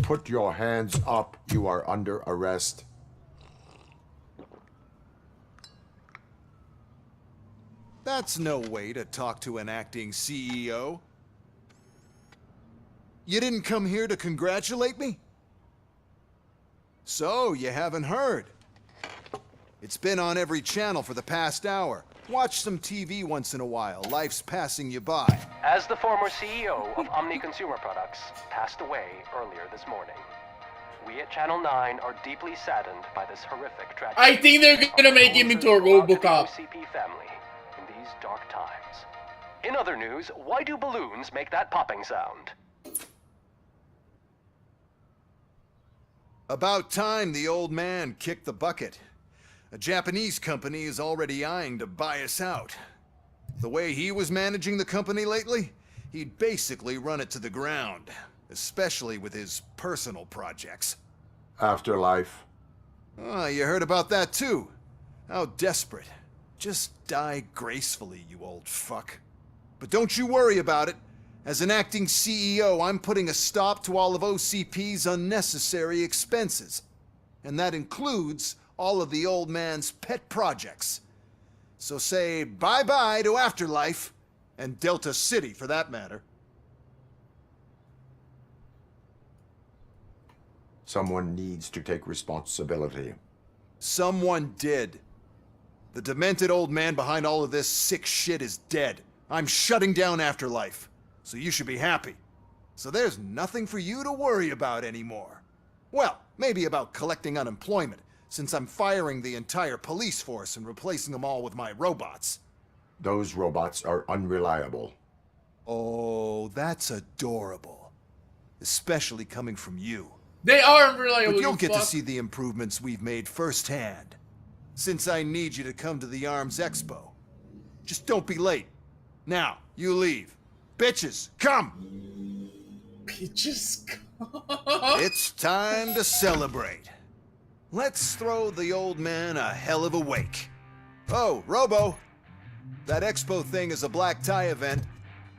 Put your hands up. You are under arrest. That's no way to talk to an acting CEO. You didn't come here to congratulate me? So, you haven't heard. It's been on every channel for the past hour. Watch some TV once in a while. Life's passing you by. As the former CEO of Omni Consumer Products passed away earlier this morning, we at Channel 9 are deeply saddened by this horrific tragedy. I think they're gonna make him into a RoboCop. OCP family in these dark times. In other news, why do balloons make that popping sound? About time the old man kicked the bucket. A Japanese company is already eyeing to buy us out. The way he was managing the company lately, he'd basically run it to the ground, especially with his personal projects. Afterlife. Oh, you heard about that too. How desperate. Just die gracefully, you old fuck. But don't you worry about it. As an acting CEO, I'm putting a stop to all of OCP's unnecessary expenses. And that includes all of the old man's pet projects. So say bye-bye to Afterlife, and Delta City for that matter. Someone needs to take responsibility. Someone did. The demented old man behind all of this sick shit is dead. I'm shutting down Afterlife, so you should be happy. So there's nothing for you to worry about anymore. Well, maybe about collecting unemployment, since I'm firing the entire police force and replacing them all with my robots. Those robots are unreliable. Oh, that's adorable. Especially coming from you. They are unreliable. But you'll get to see the improvements we've made firsthand. Since I need you to come to the ARMS Expo. Just don't be late. Now, you leave. Bitches, come! Bitches, come! It's time to celebrate. Let's throw the old man a hell of a wake. Oh, Robo! That expo thing is a black tie event.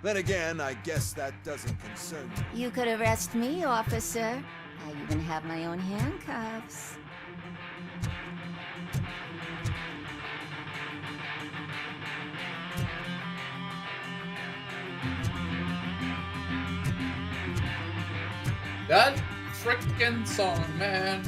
Then again, I guess that doesn't concern you. You could arrest me, officer. I even have my own handcuffs. That frickin' song, man.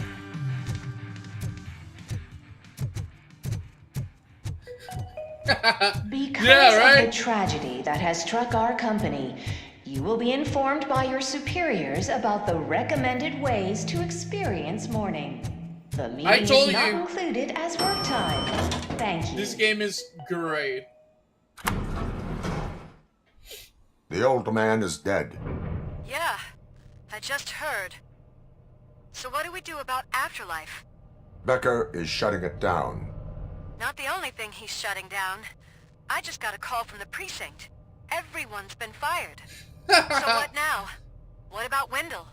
Because of the tragedy that has struck our company, you will be informed by your superiors about the recommended ways to experience mourning. The meeting is not included as work time. Thank you. This game is great. The old man is dead. Yeah, I just heard. So what do we do about Afterlife? Becker is shutting it down. Not the only thing he's shutting down. I just got a call from the precinct. Everyone's been fired. So what now? What about Wendell?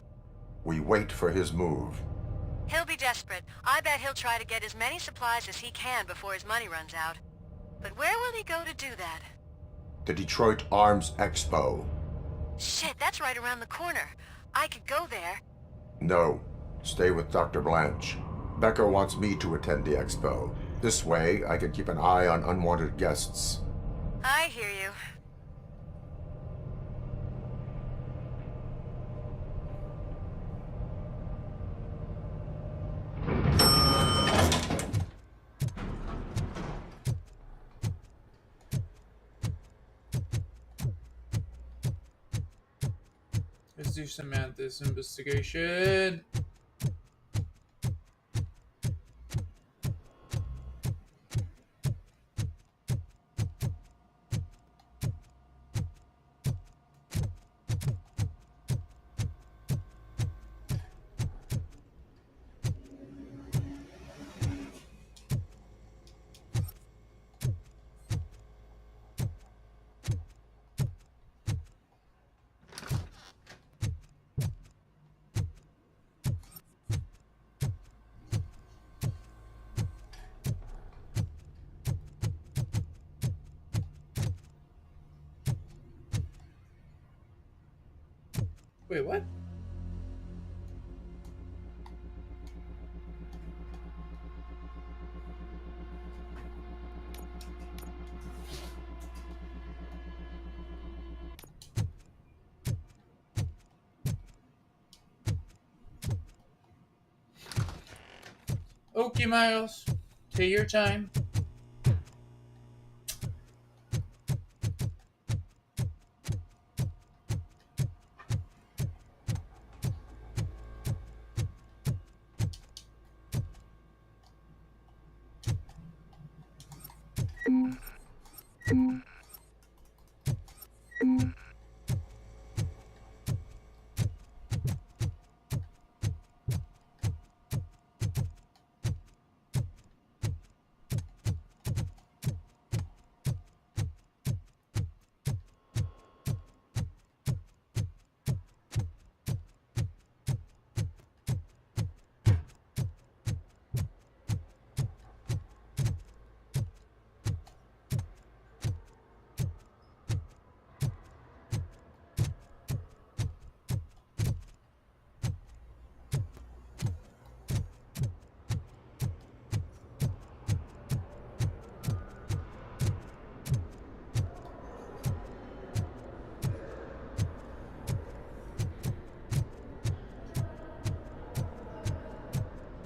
We wait for his move. He'll be desperate. I bet he'll try to get as many supplies as he can before his money runs out. But where will he go to do that? The Detroit Arms Expo. Shit, that's right around the corner. I could go there. No. Stay with Dr. Blanche. Becker wants me to attend the expo. This way, I can keep an eye on unwanted guests. I hear you. do Samantha's investigation. Wait, what? Okay, Miles. Take your time.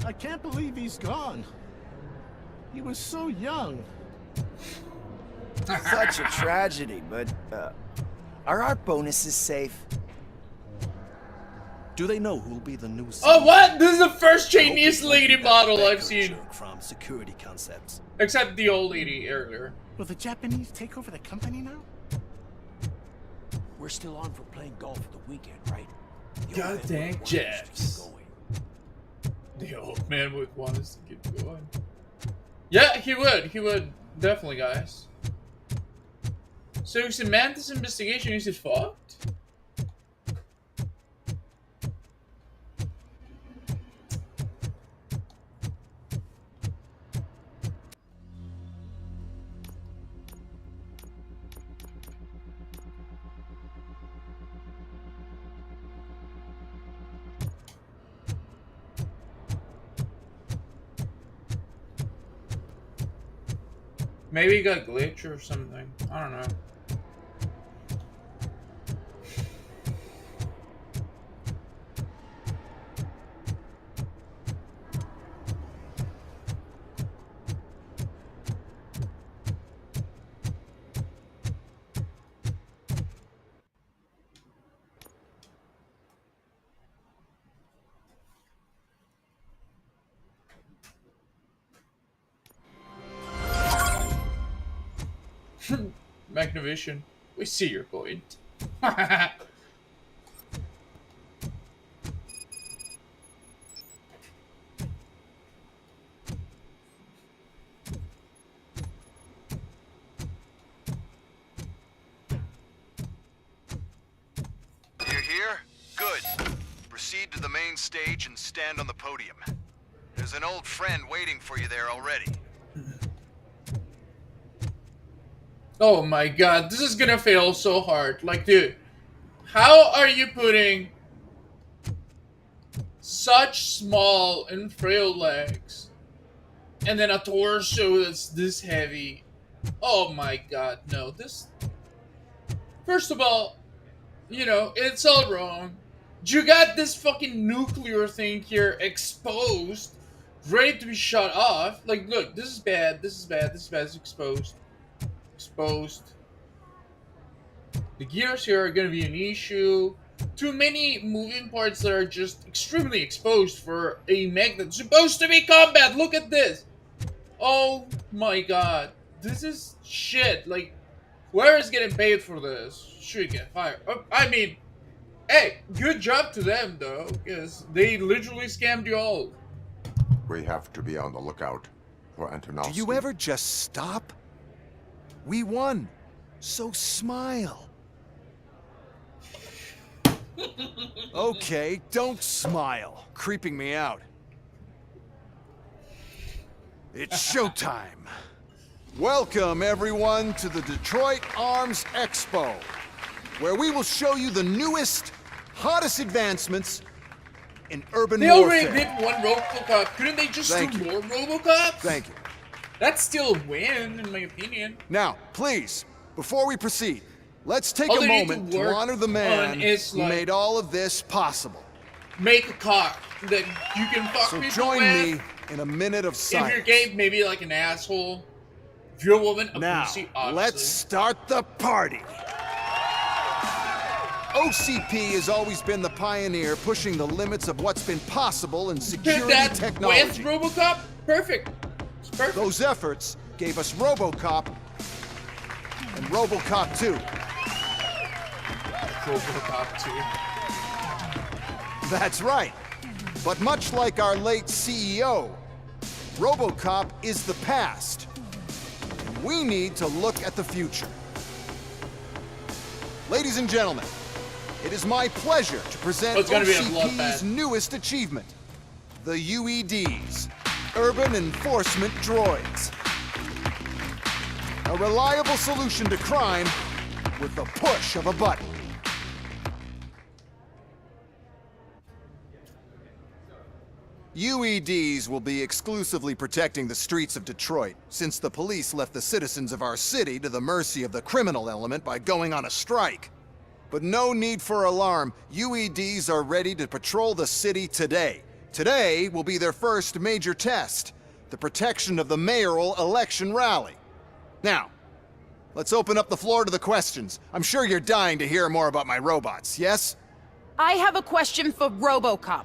I can't believe he's gone. He was so young. Such a tragedy, but are our bonuses safe? Do they know who'll be the new CEO? Oh, what? This is the first Chinese lady model I've seen. From Security Concepts. Except the old lady earlier. Will the Japanese take over the company now? We're still on for playing golf for the weekend, right? God dang Jeffs. The old man would want us to keep going. Yeah, he would. He would. Definitely, guys. So Samantha's investigation, is it fucked? Maybe he got glitched or something. I don't know. Magnavision, we see your point. You're here? Good. Proceed to the main stage and stand on the podium. There's an old friend waiting for you there already. Oh my god, this is gonna fail so hard. Like, dude, how are you putting such small and frail legs and then a torso that's this heavy? Oh my god, no. This... First of all, you know, it's all wrong. You got this fucking nuclear thing here exposed, ready to be shut off. Like, look, this is bad, this is bad, this is bad, it's exposed. Exposed. The gears here are gonna be an issue. too many moving parts that are just extremely exposed for a mech that's supposed to be combat. Look at this. Oh my god. This is shit. Like, whoever is getting paid for this should get fired. I mean, hey, good job to them though, because they literally scammed you all. We have to be on the lookout for Antonovsky. Do you ever just stop? We won, so smile. Okay, don't smile. Creeping me out. It's showtime. Welcome, everyone, to the Detroit Arms Expo, where we will show you the newest, hottest advancements in urban They warfare. already did one RoboCop. Couldn't they just Thank do you. more RoboCops? Thank you. That's still a win, in my opinion. Now, please, before we proceed, let's take All a they need moment to to work honor the on man is, who like, made all of this possible. Make a car that you can fuck So people join with. me in a minute of If silence. you're gay, maybe like an asshole. If you're a woman, a Now, pussy, obviously. let's start the party. OCP has always been the pioneer pushing the limits of what's been possible in security that technology. with RoboCop, perfect. It's perfect. Those efforts gave us RoboCop and RoboCop 2. RoboCop 2. That's right. But much like our late CEO, RoboCop is the past. And we need to look at the future. Ladies and gentlemen, it is my pleasure to present It's gonna be a OCP's bloodbath. newest achievement, the UEDs, Urban Enforcement Droids. A reliable solution to crime with the push of a button. UEDs will be exclusively protecting the streets of Detroit, since the police left the citizens of our city to the mercy of the criminal element by going on a strike. But no need for alarm. UEDs are ready to patrol the city today. Today will be their first major test, the protection of the mayoral election rally. Now, let's open up the floor to the questions. I'm sure you're dying to hear more about my robots, yes? I have a question for RoboCop.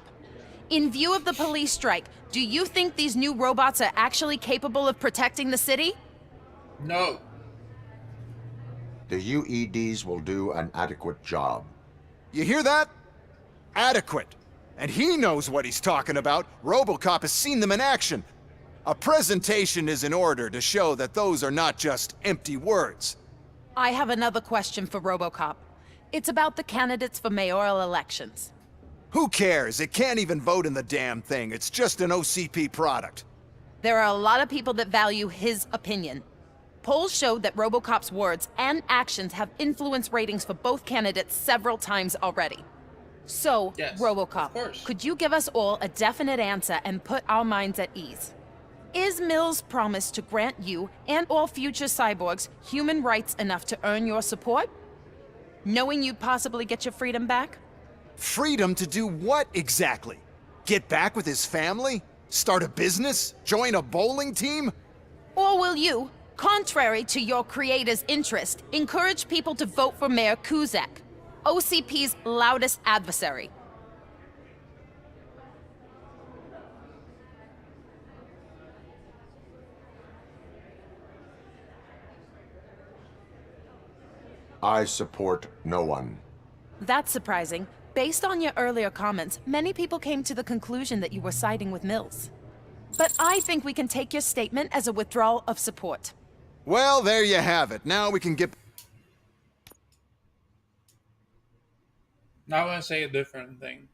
In view of the police strike, do you think these new robots are actually capable of protecting the city? No. The UEDs will do an adequate job. You hear that? Adequate. And he knows what he's talking about. RoboCop has seen them in action. A presentation is in order to show that those are not just empty words. I have another question for RoboCop. It's about the candidates for mayoral elections. Who cares? It can't even vote in the damn thing. It's just an OCP product. There are a lot of people that value his opinion. Polls showed that RoboCop's words and actions have influenced ratings for both candidates several times already. So, Yes, RoboCop, of course. could you give us all a definite answer and put our minds at ease? Is Mills' promise to grant you and all future cyborgs human rights enough to earn your support? Knowing you'd possibly get your freedom back? Freedom to do what exactly? Get back with his family? Start a business? Join a bowling team? Or will you, contrary to your creator's interest, encourage people to vote for Mayor Kuzak, OCP's loudest adversary? I support no one. That's surprising. Based on your earlier comments, many people came to the conclusion that you were siding with Mills. But I think we can take your statement as a withdrawal of support. Well, there you have it. Now we can get... Now I'm gonna say a different thing.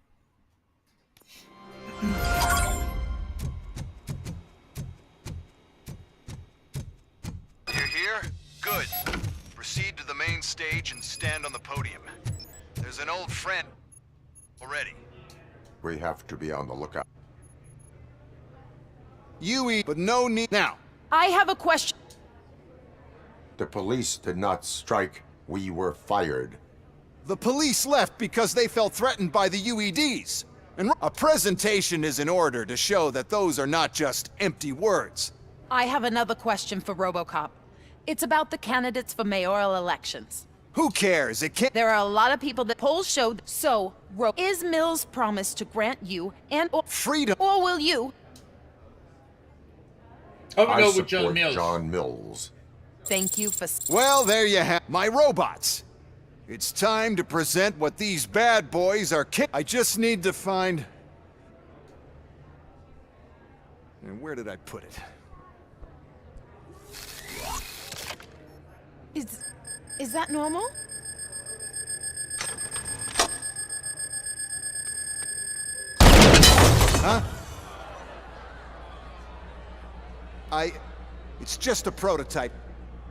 You're here? Good. Proceed to the main stage and stand on the podium. There's an old friend already. We have to be on the lookout. But no need... Now, I have a question. The police did not strike. We were fired. the police left because they felt threatened by the UEDs. And a presentation is in order to show that those are not just empty words. I have another question for RoboCop. It's about the candidates for mayoral elections. Who cares? It can't. There are a lot of people that polls showed. So, is Mills' promise to grant you and or freedom, or will you? I support John Mills. Thank you for. Well, there you have my robots. It's time to present what these bad boys are I just need to find... And where did I put it? Is that normal? Huh? It's just a prototype.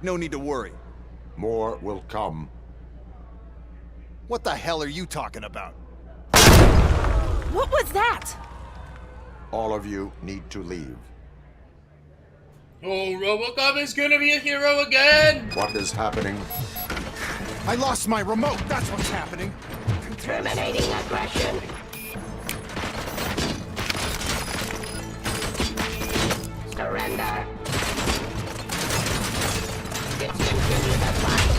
No need to worry. More will come. What the hell are you talking about? What was that? All of you need to leave. Oh, RoboCop is gonna be a hero again! What is happening? I lost my remote, that's what's happening. Terminating aggression. Surrender. Discontinue the fight.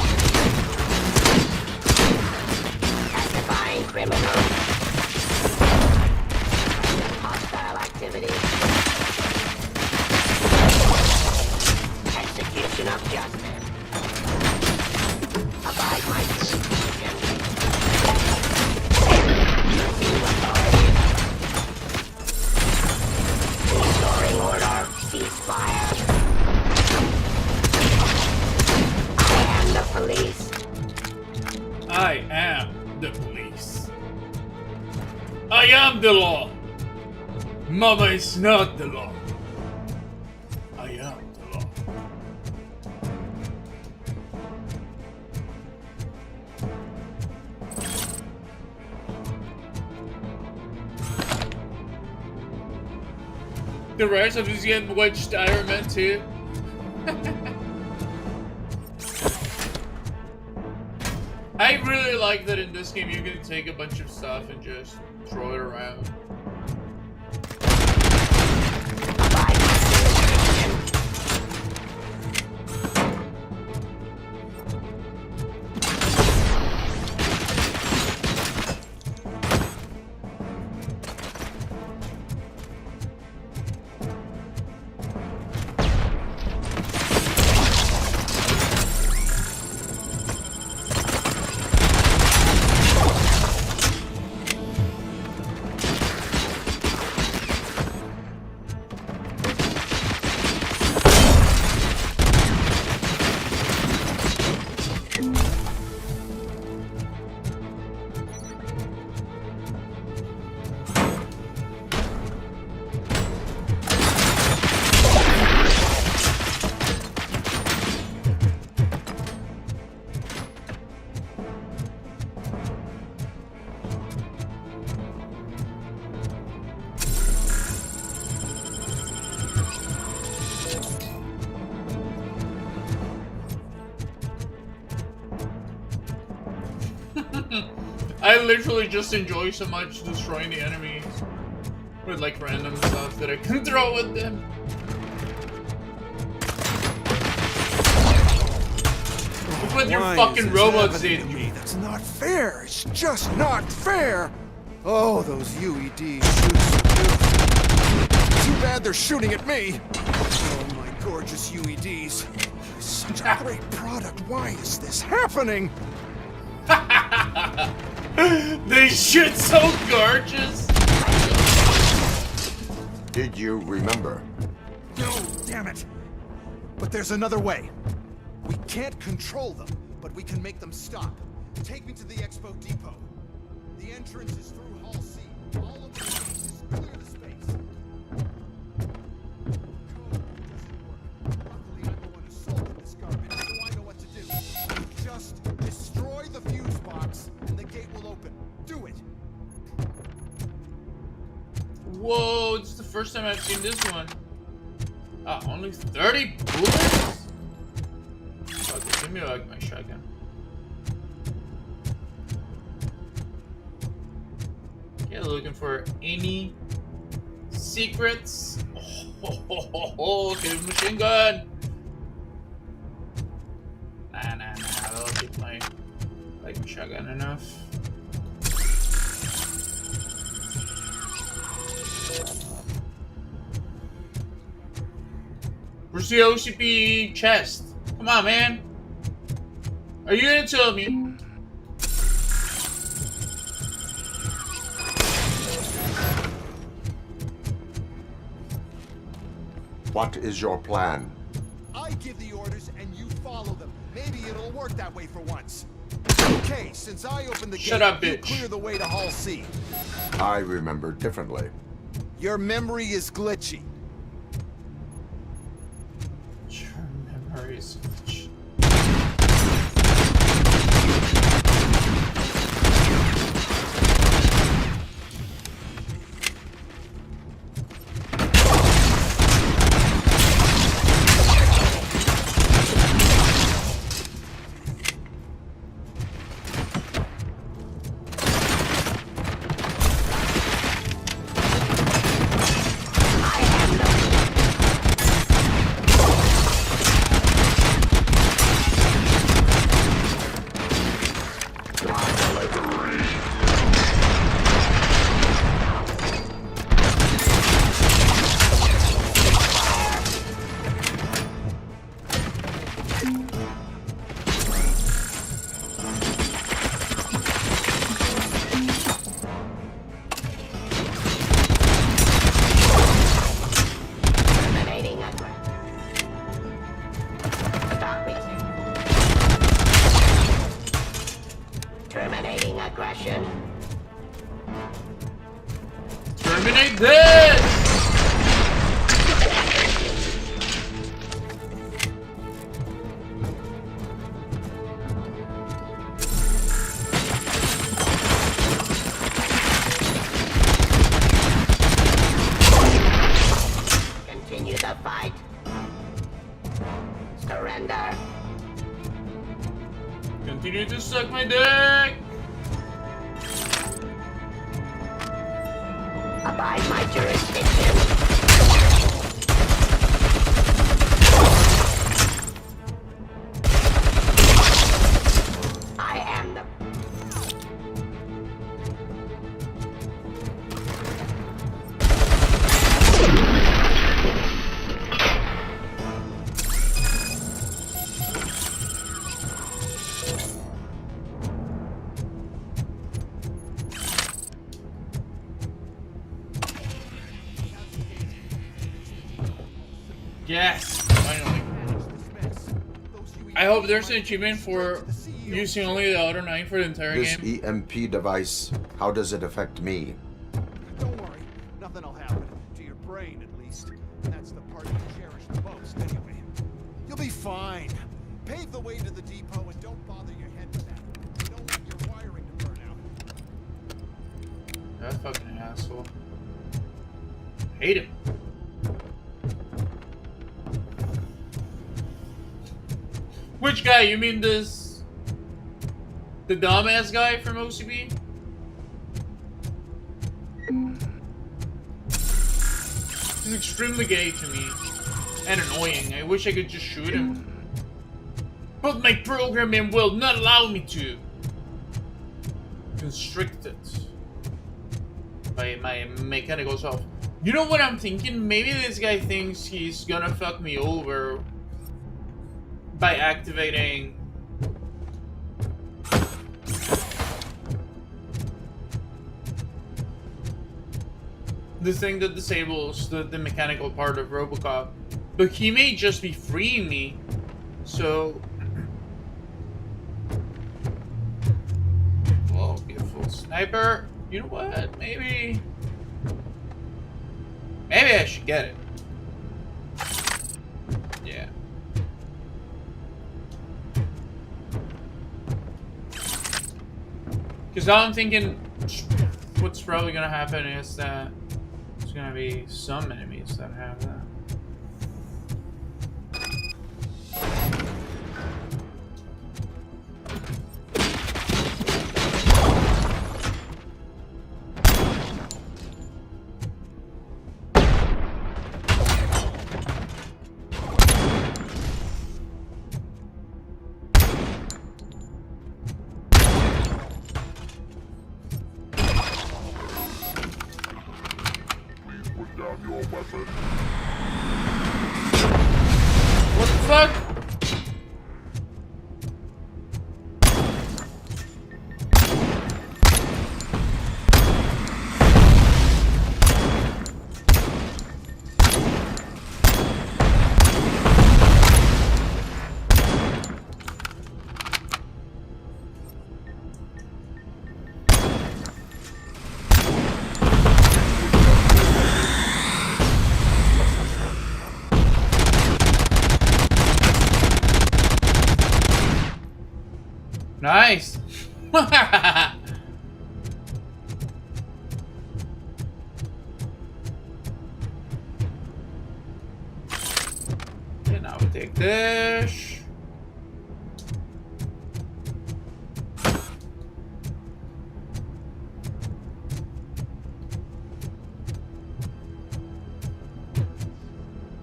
Pacifying criminals. Hostile activity. Execution of justice. Abide my jurisdiction. Review authority. Restoring order. Ceasefire. I am the police. I am the police. I am the law. Mama is not the law. I am the law. The rest of us getting wedged Iron Man 2. I really like that in this game you can take a bunch of stuff and just throw it around. I literally just enjoy so much destroying the enemies with like random stuff that I can throw at them. Look what your fucking robots did. That's not fair. It's just not fair. Oh, those UEDs shoot so beautiful. Too bad they're shooting at me. Oh, my gorgeous UEDs. Such a great product. Why is this happening? They shoot so gorgeous. Did you remember? No, damn it. But there's another way. We can't control them, but we can make them stop. Take me to the Expo Depot. The entrance is through Hall C. All of the space is clear the space. Luckily, I'm the one who sold this garbage, so I know what to do. Just destroy the fuse box, and the gate will open. Do it. Whoa, this is the first time I've seen this one. Only 30 bullets? Okay, give me like my shotgun. Okay, looking for any secrets. Okay, machine gun. Nah, I'll keep my like a shotgun enough. Where's the OCP chest? Come on, man. Are you gonna tell me? What is your plan? I give the orders and you follow them. Maybe it'll work that way for once. Okay, since I opened the Shut gate, up, you bitch. clear the way to Hall C. I remember differently. Your memory is glitchy. Your memory is glitchy. Terminating aggression. Terminate this! Continue the fight. Surrender. Continue to suck my dick! Abide my jurisdiction. I am the... Yes, finally. I hope there's an achievement for using only the Auto 9 for the entire This game. EMP device, how does it affect me? Don't worry, nothing'll happen. To your brain, at least. That's the part you cherish the most, anyway. You'll be fine. Pave the way to the depot and don't bother your head with that. Don't want your wiring to burn out. That fucking asshole. Hate him. Which guy? You mean this... the dumbass guy from OCP? He's extremely gay to me. And annoying. I wish I could just shoot him. But my programming will not allow me to. Constricted by my mechanical self. You know what I'm thinking? Maybe this guy thinks he's gonna fuck me over by activating the thing that disables the mechanical part of RoboCop. But he may just be freeing me, so... Oh, beautiful sniper. You know what? Maybe I should get it. Yeah. Because I'm thinking what's probably gonna happen is that there's gonna be some enemies that have that. down your weapon. What the fuck? Nice. Okay, now we take this.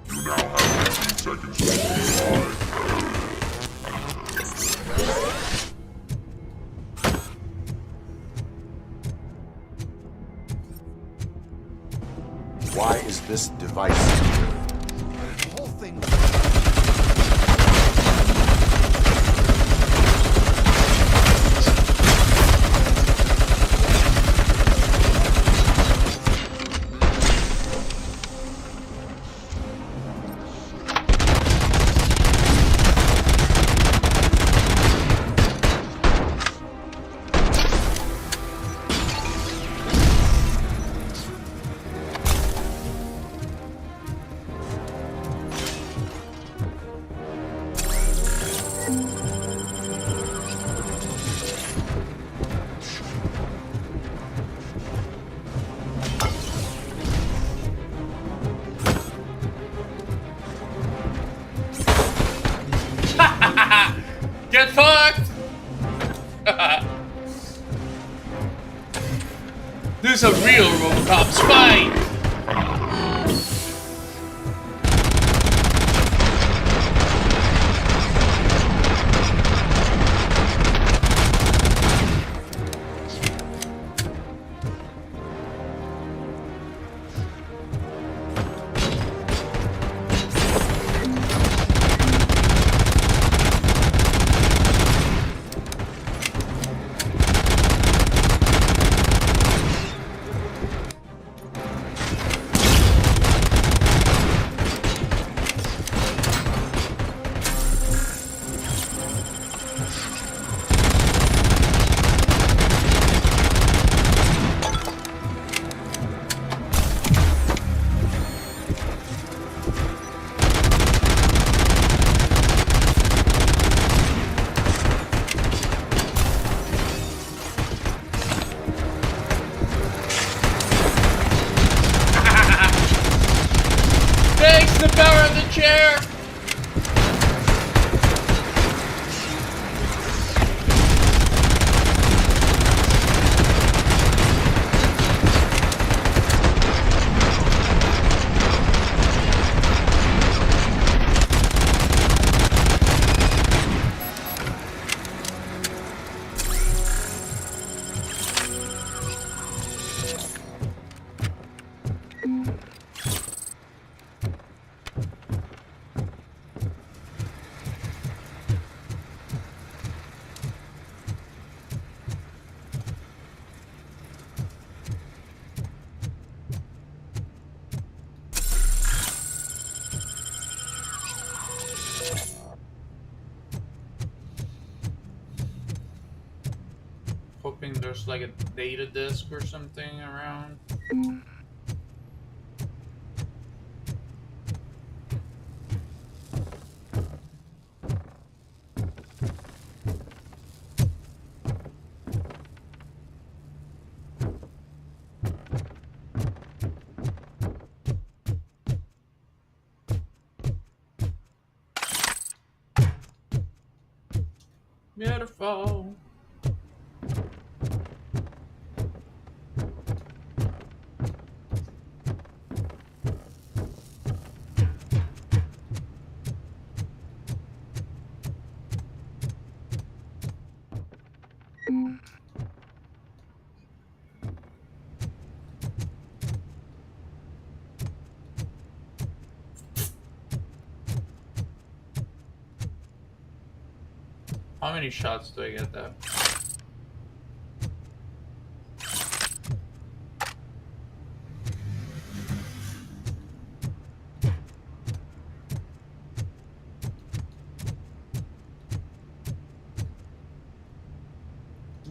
You now have 15 seconds to survive. Why is this device here? The whole thing. Get fucked! This is a real RoboCop fight! Thanks, the power of the chair! Hoping there's like a data disk or something around. Beautiful. How many shots do I get there?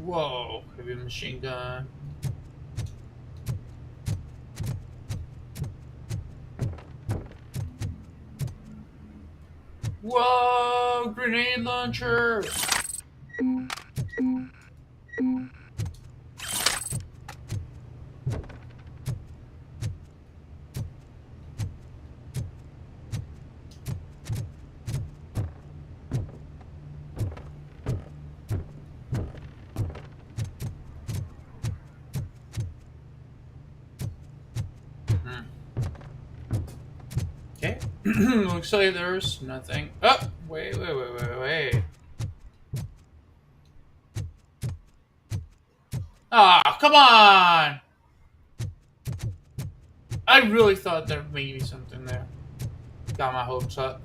Whoa, heavy machine gun. Whoa, grenade launcher! Okay, looks like there's nothing. Oh, wait. Ah, come on! I really thought there may be something there. Got my hopes up.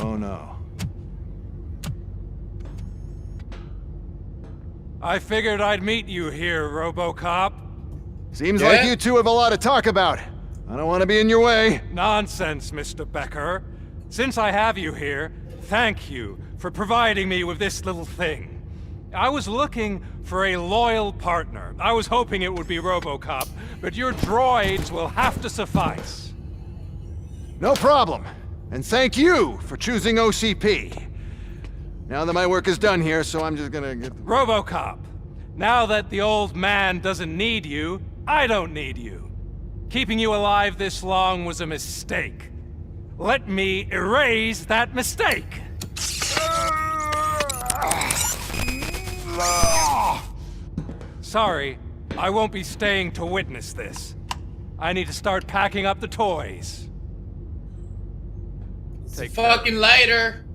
Oh no. I figured I'd meet you here, RoboCop. Seems like you two have a lot to talk about. I don't want to be in your way. Nonsense, Mr. Becker. Since I have you here, thank you for providing me with this little thing. I was looking for a loyal partner. I was hoping it would be RoboCop, but your droids will have to suffice. No problem. And thank you for choosing OCP. Now that my work is done here, so I'm just gonna get... RoboCop, now that the old man doesn't need you, I don't need you. Keeping you alive this long was a mistake. Let me erase that mistake! Sorry, I won't be staying to witness this. I need to start packing up the toys. Take fucking later.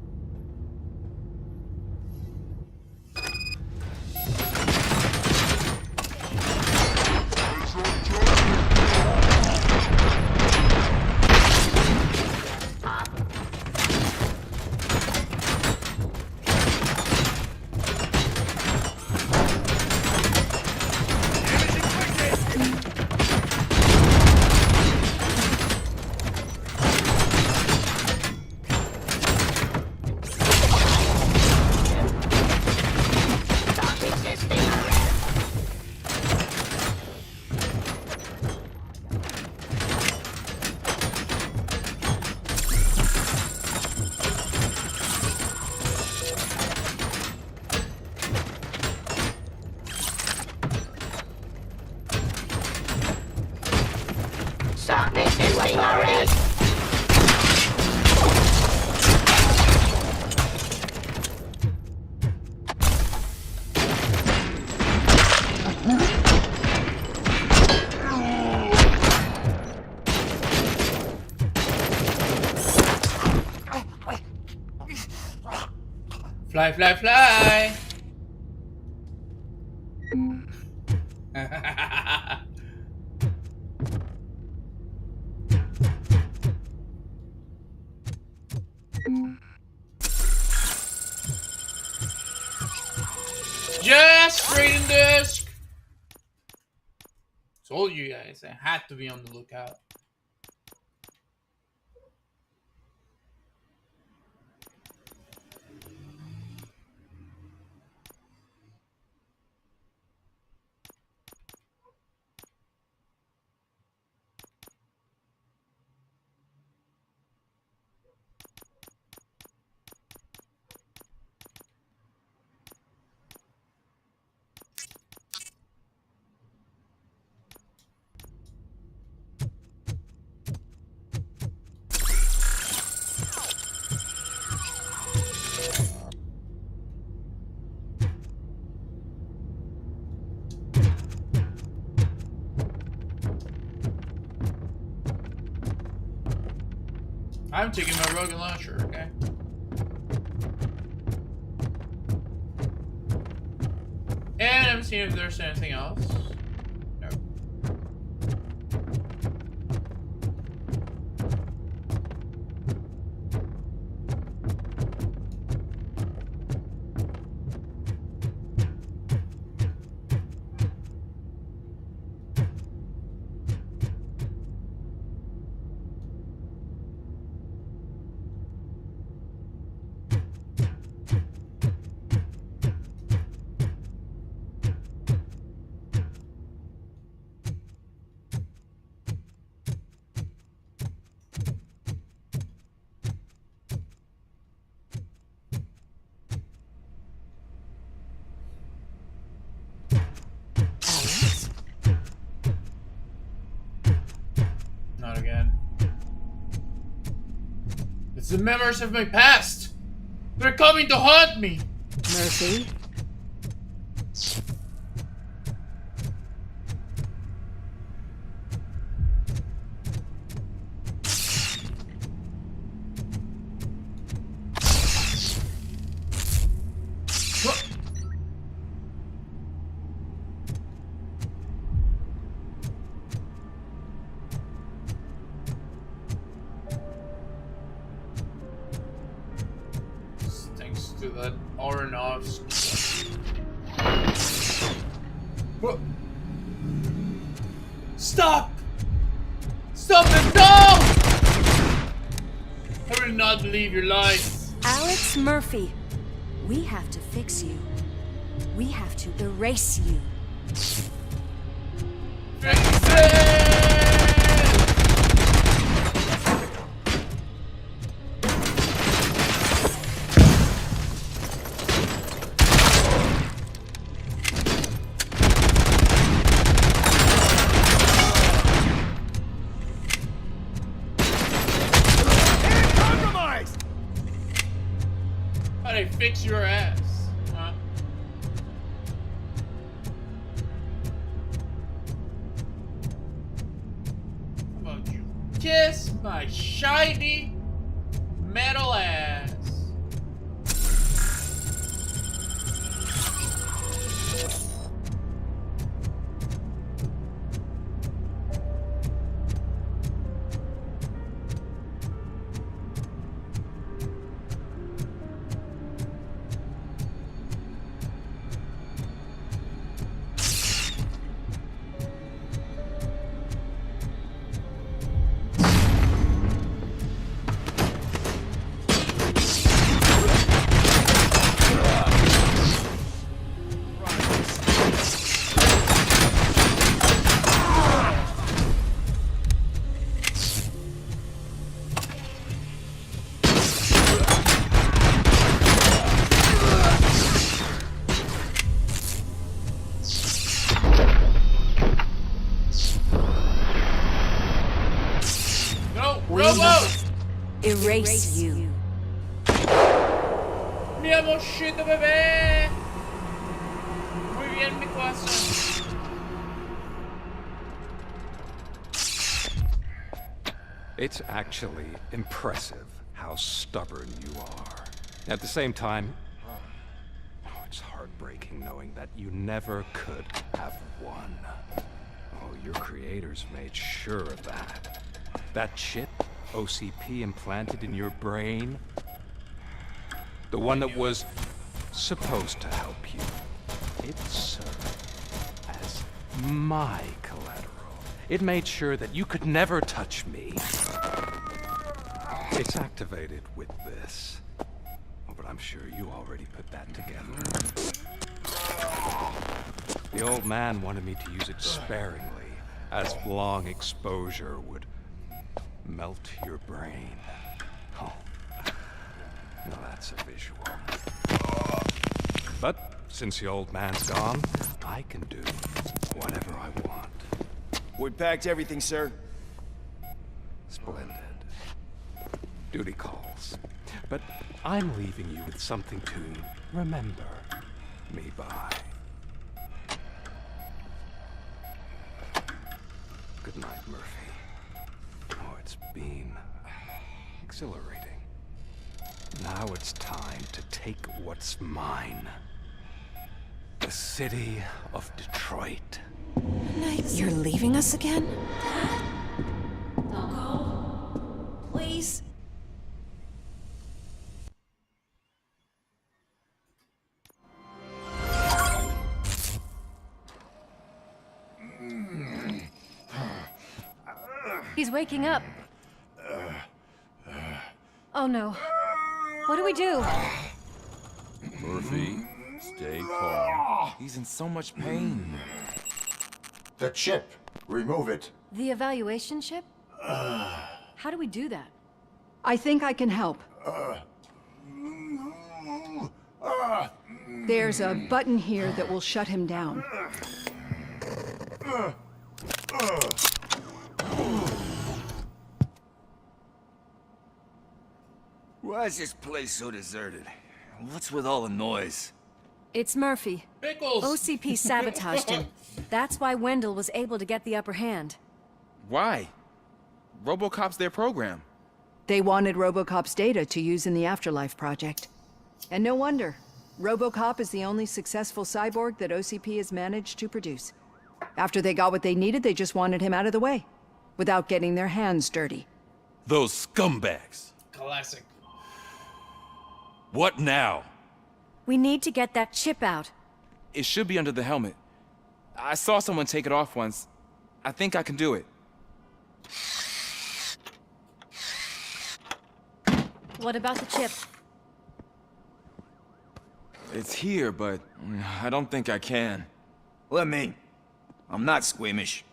Stop resisting already! Fly, fly, fly! Just straight in disc! Told you guys, I had to be on the lookout. I'm taking my rocket launcher, okay? And I'm seeing if there's anything else. No. Not again. It's the memories of my past. They're coming to haunt me. Murphy? Thanks to that Aronofsky. What? Stop! Stop it! No! I will not believe your lies. Alex Murphy, we have to fix you. We have to erase you. How do I fix your ass? Huh? How about you kiss my shiny metal ass? Erase you. Mi amorcito bebé. Muy bien, mi corazón. It's actually impressive how stubborn you are. At the same time, it's heartbreaking knowing that you never could have won. Oh, your creators made sure of that. That chip OCP implanted in your brain, the one that was supposed to help you, it served as my collateral. It made sure that you could never touch me. It's activated with this. Oh, but I'm sure you already put that together. The old man wanted me to use it sparingly, as long exposure would melt your brain. Oh, now that's a visual. But since the old man's gone, I can do whatever I want. We packed everything, sir. Splendid. Duty calls. But I'm leaving you with something to remember me by. Good night, Murphy. Oh, it's been exhilarating. Now it's time to take what's mine. The city of Detroit. You're leaving us again? Don't go. Please. He's waking up. Oh no. What do we do? Murphy, stay calm. He's in so much pain. The chip. Remove it. The evaluation chip? How do we do that? I think I can help. There's a button here that will shut him down. Why is this place so deserted? What's with all the noise? It's Murphy. Pickles. OCP sabotaged him. That's why Wendell was able to get the upper hand. Why? RoboCop's their program. They wanted RoboCop's data to use in the Afterlife project. And no wonder. RoboCop is the only successful cyborg that OCP has managed to produce. After they got what they needed, they just wanted him out of the way, without getting their hands dirty. Those scumbags. Classic. What now? We need to get that chip out. It should be under the helmet. I saw someone take it off once. I think I can do it. What about the chip? It's here, but I don't think I can. Let me. I'm not squeamish.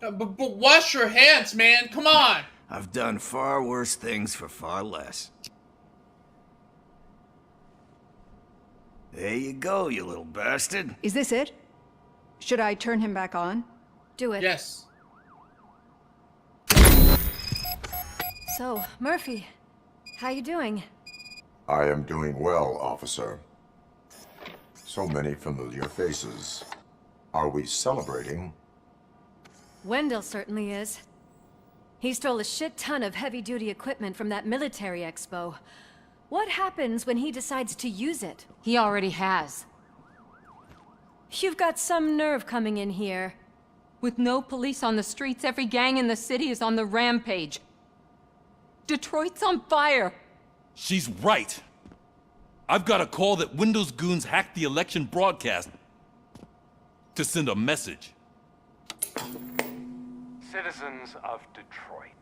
But wash your hands, man. Come on. I've done far worse things for far less. There you go, you little bastard. Is this it? Should I turn him back on? Do it. Yes. So, Murphy, how you doing? I am doing well, officer. So many familiar faces. Are we celebrating? Wendell certainly is. He stole a shit ton of heavy-duty equipment from that military expo. What happens when he decides to use it? He already has. You've got some nerve coming in here. With no police on the streets, every gang in the city is on the rampage. Detroit's on fire. She's right. I've got a call that Windows goons hacked the election broadcast to send a message. Citizens of Detroit,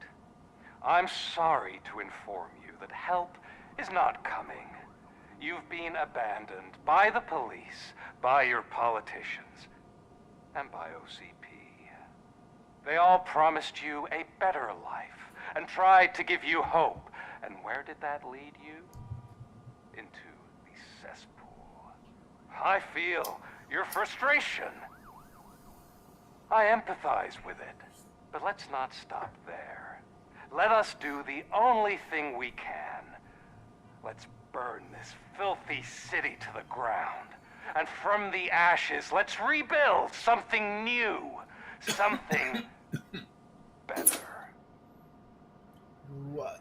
I'm sorry to inform you that help is not coming. You've been abandoned by the police, by your politicians, and by OCP. They all promised you a better life and tried to give you hope. And where did that lead you? Into the cesspool. I feel your frustration. I empathize with it. But let's not stop there. Let us do the only thing we can. Let's burn this filthy city to the ground. And from the ashes, let's rebuild something new. Something better. What?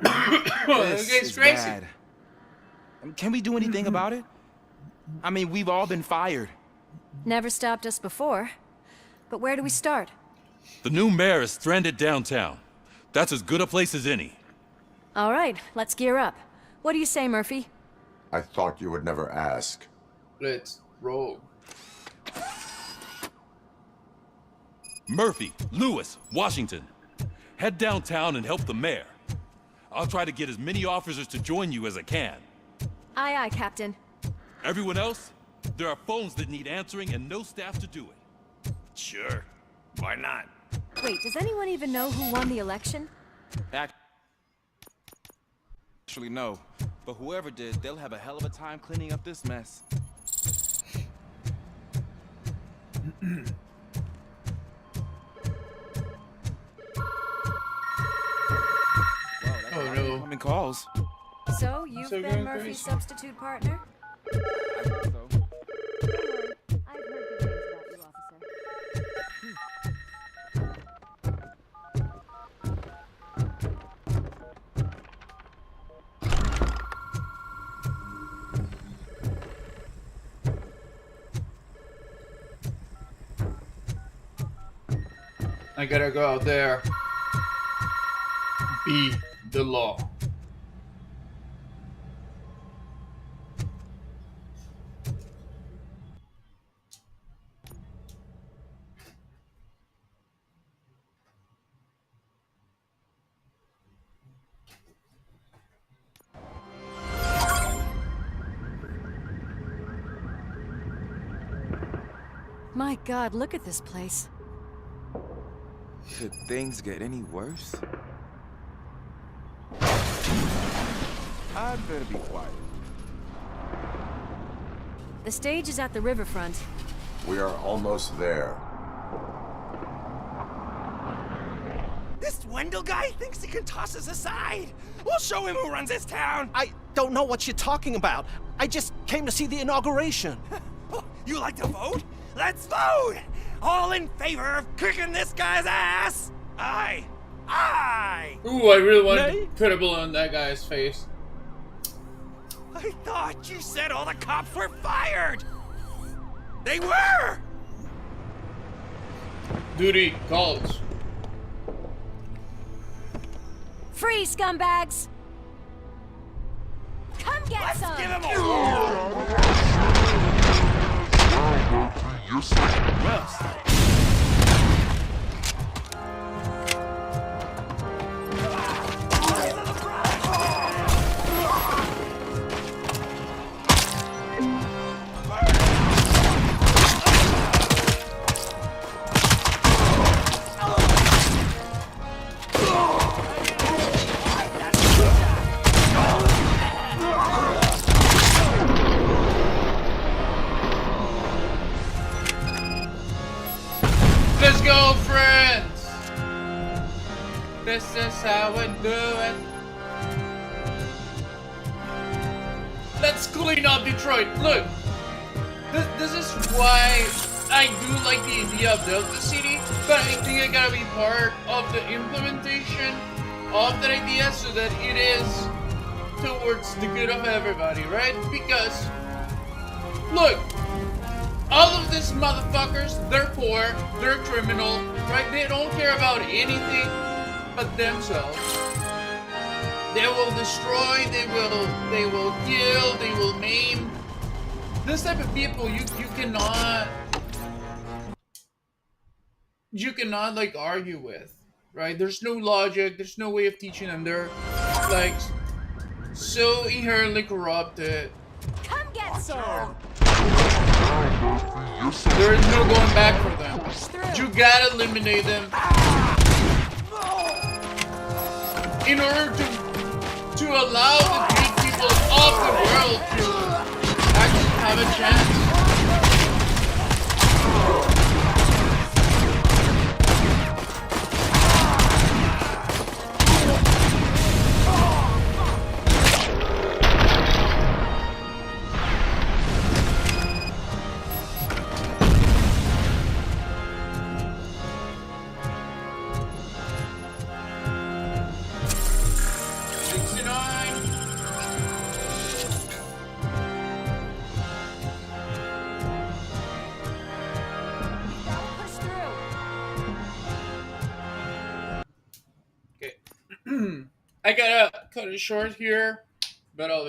This it's is crazy. bad. Can we do anything about it? I mean, we've all been fired. Never stopped us before. But where do we start? The new mayor is stranded downtown. That's as good a place as any. All right, let's gear up. What do you say, Murphy? I thought you would never ask. Let's roll. Murphy, Lewis, Washington. Head downtown and help the mayor. I'll try to get as many officers to join you as I can. Aye, aye, Captain. Everyone else? There are phones that need answering and no staff to do it. Sure. Why not? Wait, does anyone even know who won the election? Actually, no. But whoever did, they'll have a hell of a time cleaning up this mess. Oh no. Incoming calls. So, you've So been going Murphy's crazy. substitute partner? I think so. I've heard good things about you, officer. I gotta go out there. Be the law. My God, look at this place. Could things get any worse? I'd better be quiet. The stage is at the riverfront. We are almost there. This Wendell guy thinks he can toss us aside. We'll show him who runs this town. I don't know what you're talking about. I just came to see the inauguration. You like to vote? Let's vote! All in favor of kicking this guy's ass? Aye! Ooh, I really wanted to put a bullet on that guy's face. I thought you said all the cops were fired! They were! Duty calls. Free, scumbags! Come get some! Give him a Let's go, friends! This is how we do it. Let's clean up Detroit. Look, this is why I do like the idea of Delta City, but I think I gotta be part of the implementation of that idea so that it is towards the good of everybody, right? Because, look, all of these motherfuckers, they're poor, they're criminal, right? They don't care about anything but themselves. They will destroy, they will kill, they will maim. This type of people you cannot like argue with, right? There's no logic, there's no way of teaching them. They're like so inherently corrupted. Come get some! There is no going back for them. You gotta eliminate them in order to allow the good people of the world to actually have a chance. I gotta cut it short here, but I'll be